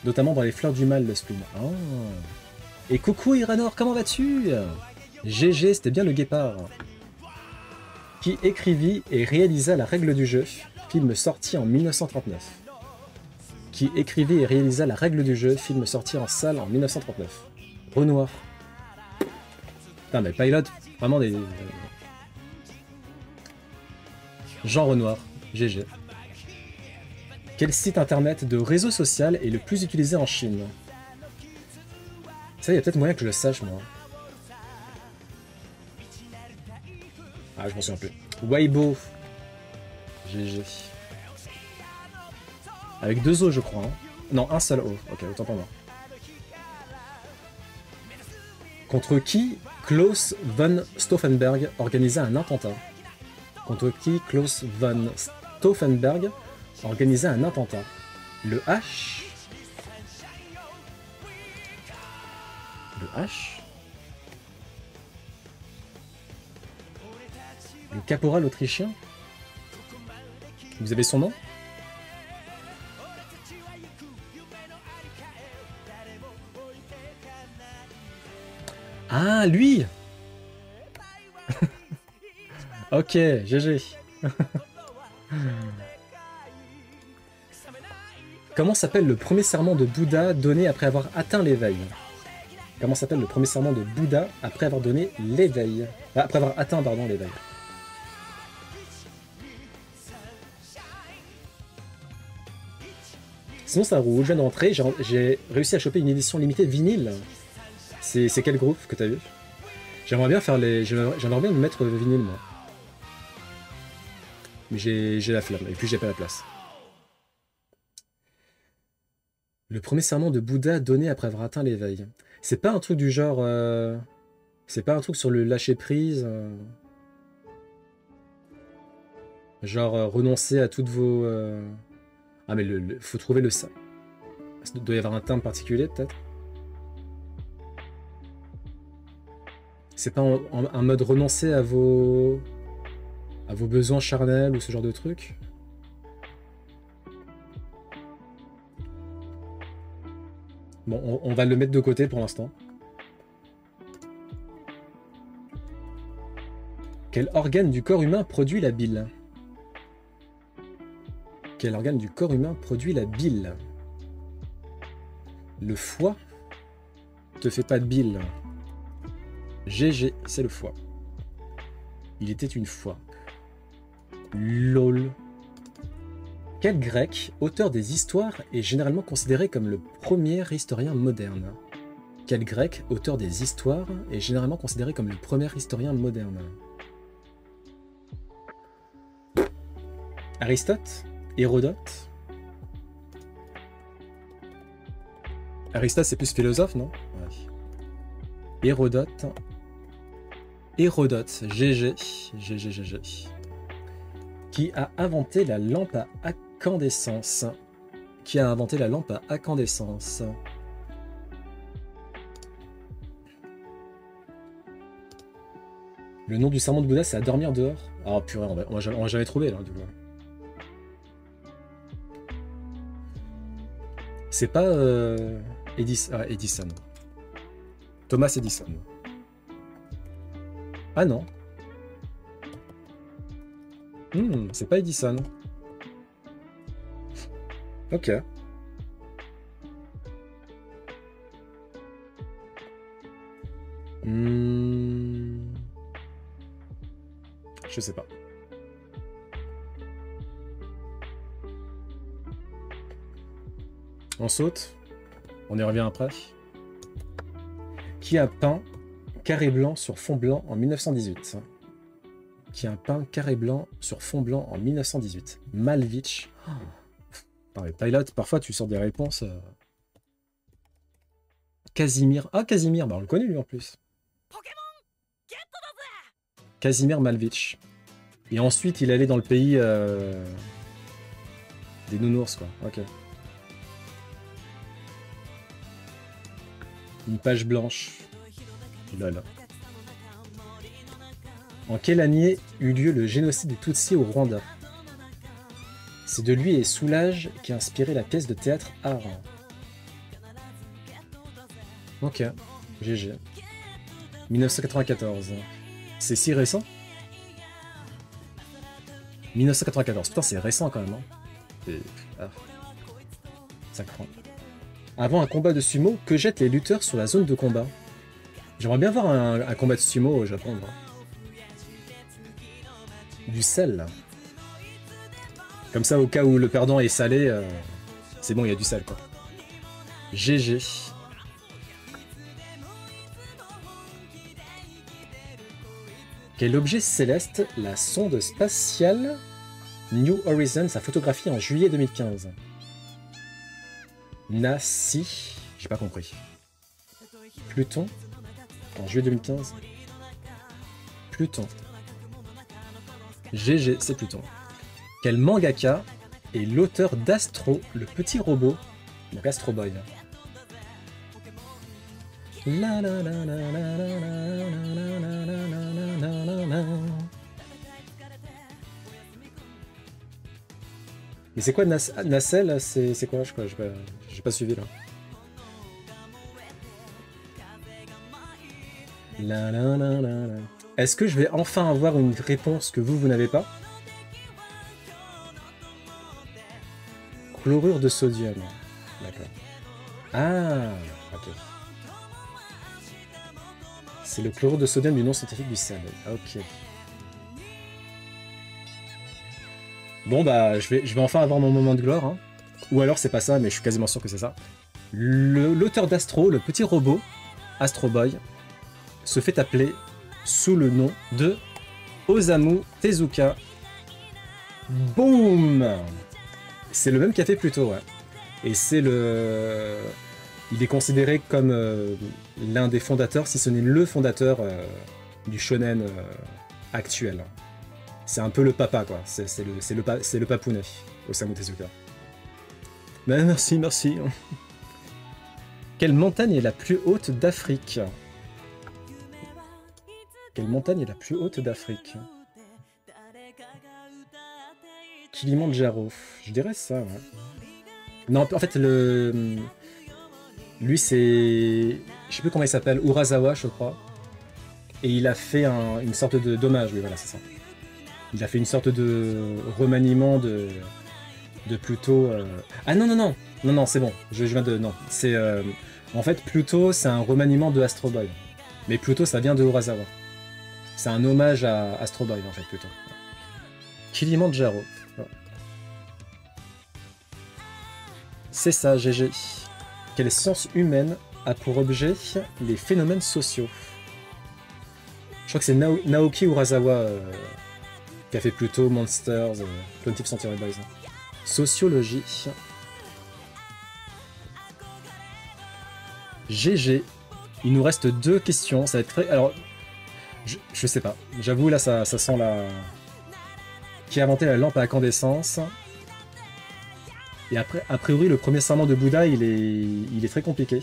Notamment dans les fleurs du mal, le spleen. Ah. Et coucou Iranor, comment vas-tu? GG, c'était bien le guépard. Qui écrivit et réalisa La règle du jeu, film sorti en 1939. Qui écrivit et réalisa La règle du jeu, film sorti en salle en 1939. Renoir. Putain, mais Pilot, vraiment des... Jean Renoir, GG. Quel site internet de réseau social est le plus utilisé en Chine? Ça, il y a peut-être moyen que je le sache, moi. Ah, je m'en souviens plus. Weibo. GG. Avec 2 O, je crois. Hein. Non, un seul O. Ok, autant pour moi. Contre qui Klaus von Stauffenberg organisa un attentat? Contre qui Klaus von Stauffenberg organisa un attentat? Le H? Le H? Le caporal autrichien? Vous avez son nom? Ah, lui. Ok, GG. Comment s'appelle le premier serment de Bouddha donné après avoir atteint l'éveil? Comment s'appelle le premier serment de Bouddha après avoir donné l'éveil? Après avoir atteint, pardon, l'éveil. Sinon ça roule, je viens de rentrer, j'ai réussi à choper une édition limitée vinyle. C'est quel groupe que t'as vu? J'aimerais bien faire les... J'aimerais bien me mettre le vinyle, moi. Mais j'ai la flamme, et puis j'ai pas la place. Le premier serment de Bouddha donné après avoir atteint l'éveil. C'est pas un truc du genre... C'est pas un truc sur le lâcher-prise Genre renoncer à toutes vos... Ah mais faut trouver le... Il doit y avoir un terme particulier, peut-être? C'est pas un mode renoncer à vos besoins charnels ou ce genre de truc? Bon, on va le mettre de côté pour l'instant. Quel organe du corps humain produit la bile? Quel organe du corps humain produit la bile? Le foie? Te fais pas de bile. GG, c'est le foie. Il était une fois. LOL. Quel grec, auteur des histoires, est généralement considéré comme le premier historien moderne? Quel grec, auteur des histoires, est généralement considéré comme le premier historien moderne? Aristote? Hérodote? Aristote, c'est plus philosophe, non? Ouais. Hérodote. Hérodote, GG. GG. Qui a inventé la lampe à incandescence? Qui a inventé la lampe à incandescence? Le nom du serment de Bouddha, c'est à dormir dehors. Ah purée, on va jamais trouver là, du coup. C'est pas Edison. Thomas Edison. Ah non. C'est pas Edison. Ok. Je sais pas. On saute. On y revient après. Qui a peint carré blanc sur fond blanc en 1918? Qui a peint carré blanc sur fond blanc en 1918? Malevich. Pareil, Pilot, parfois tu sors des réponses. Casimir. Ah, Casimir, bah on le connaît lui en plus. Casimir Malevich. Et ensuite, il allait dans le pays des nounours, quoi. Ok. Une page blanche. Lol. En quelle année eut lieu le génocide des Tutsis au Rwanda? C'est de lui et Soulage qui a inspiré la pièce de théâtre Art. Ok. GG. 1994. C'est si récent? 1994. Putain, c'est récent quand même. Hein. Ça craint. Avant un combat de sumo, que jettent les lutteurs sur la zone de combat? J'aimerais bien voir un combat de sumo au Japon. Du sel. Comme ça, au cas où le perdant est salé, c'est bon, il y a du sel, quoi. GG. Quel objet céleste la sonde spatiale New Horizons a photographié en juillet 2015? Nasi, j'ai pas compris. Pluton, en juillet 2015. Pluton. GG, c'est Pluton. Quel mangaka est l'auteur d'Astro, le petit robot? Donc Astro Boy. Mais c'est quoi Nacelle? C'est quoi? J'ai pas suivi là. Est-ce que je vais enfin avoir une réponse que vous n'avez pas? Chlorure de sodium. D'accord. Ah, ok. C'est le chlorure de sodium du nom scientifique du sel. Ok. Bon bah, je vais enfin avoir mon moment de gloire. Hein. Ou alors c'est pas ça, mais je suis quasiment sûr que c'est ça. L'auteur d'Astro, le petit robot, Astro Boy, se fait appeler sous le nom de Osamu Tezuka. Boum! C'est le même qui a fait Pluto, ouais. Et c'est le... Il est considéré comme l'un des fondateurs, si ce n'est le fondateur du shonen actuel. C'est un peu le papa, quoi. C'est le papounet, Osamu Tezuka. Ben, merci. Quelle montagne est la plus haute d'Afrique? Quelle montagne est la plus haute d'Afrique? Kilimandjaro. Je dirais ça, ouais. Non, en fait, lui, c'est... Je sais plus comment il s'appelle, Urasawa, je crois. Et il a fait une sorte de dommage, oui, voilà, c'est ça. Il a fait une sorte de remaniement de Pluto. Ah non, c'est bon. Je viens de... Non, c'est... En fait, Pluto, c'est un remaniement de Astro Boy. Mais Pluto, ça vient de Urasawa. C'est un hommage à Astro Boy, en fait, plutôt. Kilimandjaro. C'est ça, GG. Quelle science humaine a pour objet les phénomènes sociaux? Je crois que c'est Naoki Urasawa qui a fait plutôt Monsters, 20th Century Boys. Sociologie. GG. Il nous reste 2 questions. Ça va être très... Alors, je sais pas. J'avoue, là, ça sent la... Qui a inventé la lampe à incandescence? Et après, a priori, le premier serment de Bouddha, il est très compliqué.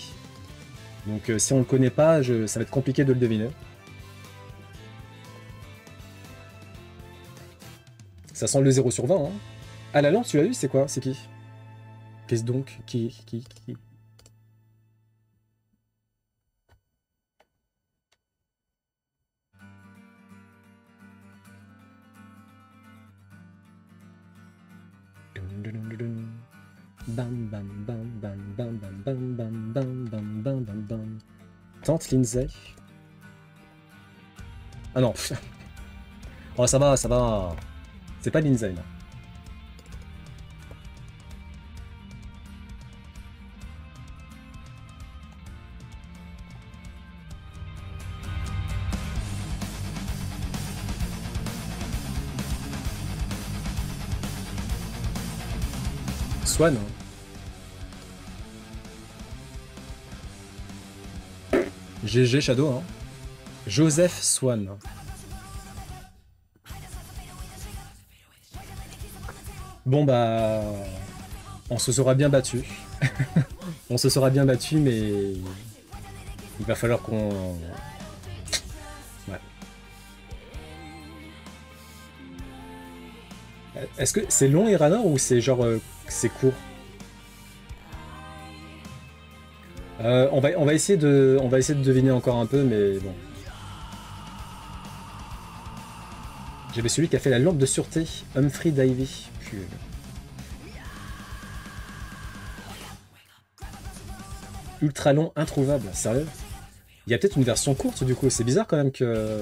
Donc si on le connaît pas, ça va être compliqué de le deviner. Ça sent le 0 sur 20. Hein. Ah, la lampe, tu l'as vu, c'est quoi? C'est qui? Qu'est-ce donc? Qui? Bam bam bam bam bam bam bam bam bam bam bam bam bam. Tante Lindsay. Ah non. Oh ça va, ça va. C'est pas Lindsay là. Swan. GG Shadow. Hein. Joseph Swan. Bon bah... On se sera bien battu. On se sera bien battu, mais... Il va falloir qu'on... Ouais. Est-ce que c'est long Iranor ou c'est genre... c'est court? on va essayer de deviner encore un peu, mais bon. J'avais celui qui a fait la lampe de sûreté, Humphrey Davy. Ultra long, introuvable, sérieux? Il y a peut-être une version courte du coup, c'est bizarre quand même que...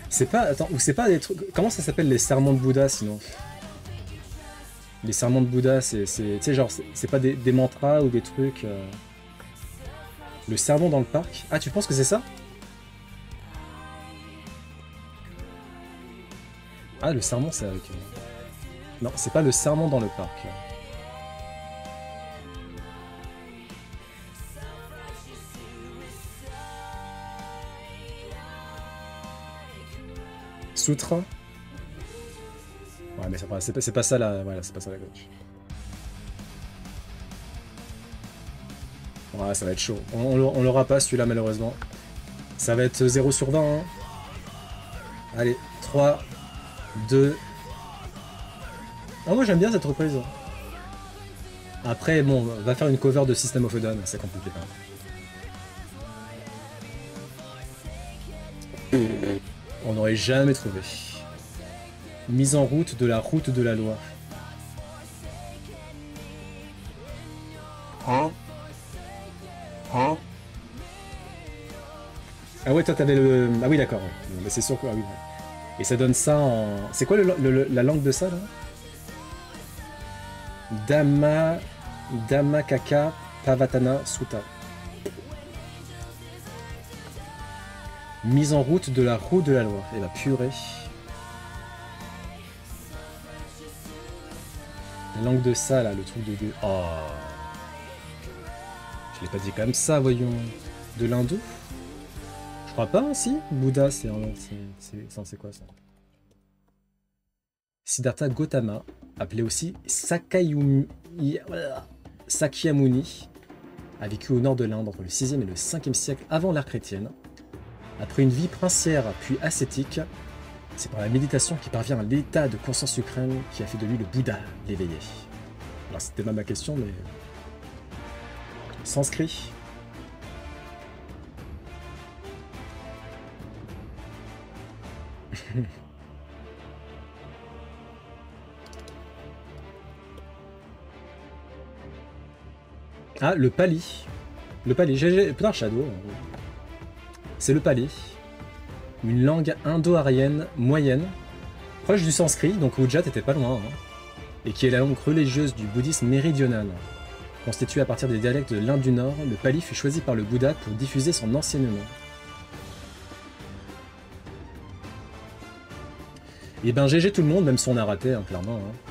C'est pas... Attends, ou c'est pas des trucs... Comment ça s'appelle les sermons de Bouddha sinon? Les sermons de Bouddha, c'est... Tu sais genre, c'est pas des mantras ou des trucs... Le sermon dans le parc? Ah, tu penses que c'est ça? Ah, le sermon, c'est avec... Non, c'est pas le sermon dans le parc. Sutra. Ouais, mais c'est pas ça la... Voilà, c'est pas ça la gauche. Ouais, ça va être chaud. On l'aura pas celui-là, malheureusement. Ça va être 0 sur 20. Hein. Allez, 3, 2... Ah, moi j'aime bien cette reprise. Après, bon, on va faire une cover de System of a Down, c'est compliqué quand même. On n'aurait jamais trouvé. Mise en route de la route de la loi. Hein? Ah ouais, toi t'avais le... Ah oui, d'accord. Ouais. Mais c'est sûr que... Ah oui. Et ça donne ça en... C'est quoi la langue de ça, là? Dhammakaya Pavatana Sutta. Mise en route de la roue de la loi. Et la purée. La langue de ça, là, le truc de... Oh. Je l'ai pas dit comme ça, voyons. De l'hindou? Je crois pas, si. Bouddha, c'est quoi ça? Siddhartha Gautama, appelé aussi Sakyamuni, a vécu au nord de l'Inde entre le 6e et le 5e siècle avant l'ère chrétienne. Après une vie princière puis ascétique, c'est par la méditation qu'il parvient à l'état de conscience suprême qui a fait de lui le Bouddha, l'éveillé. Alors c'était pas ma question, mais... Sanskrit. Ah, le pali. Le pali. Putain, Shadow. C'est le pali. Une langue indo-aryenne moyenne, proche du sanskrit, donc Ujjat était pas loin, hein, et qui est la langue religieuse du bouddhisme méridional. Constitué à partir des dialectes de l'Inde du Nord, le pali fut choisi par le Bouddha pour diffuser son enseignement. Et ben GG tout le monde, même si on a raté, hein, clairement. Hein.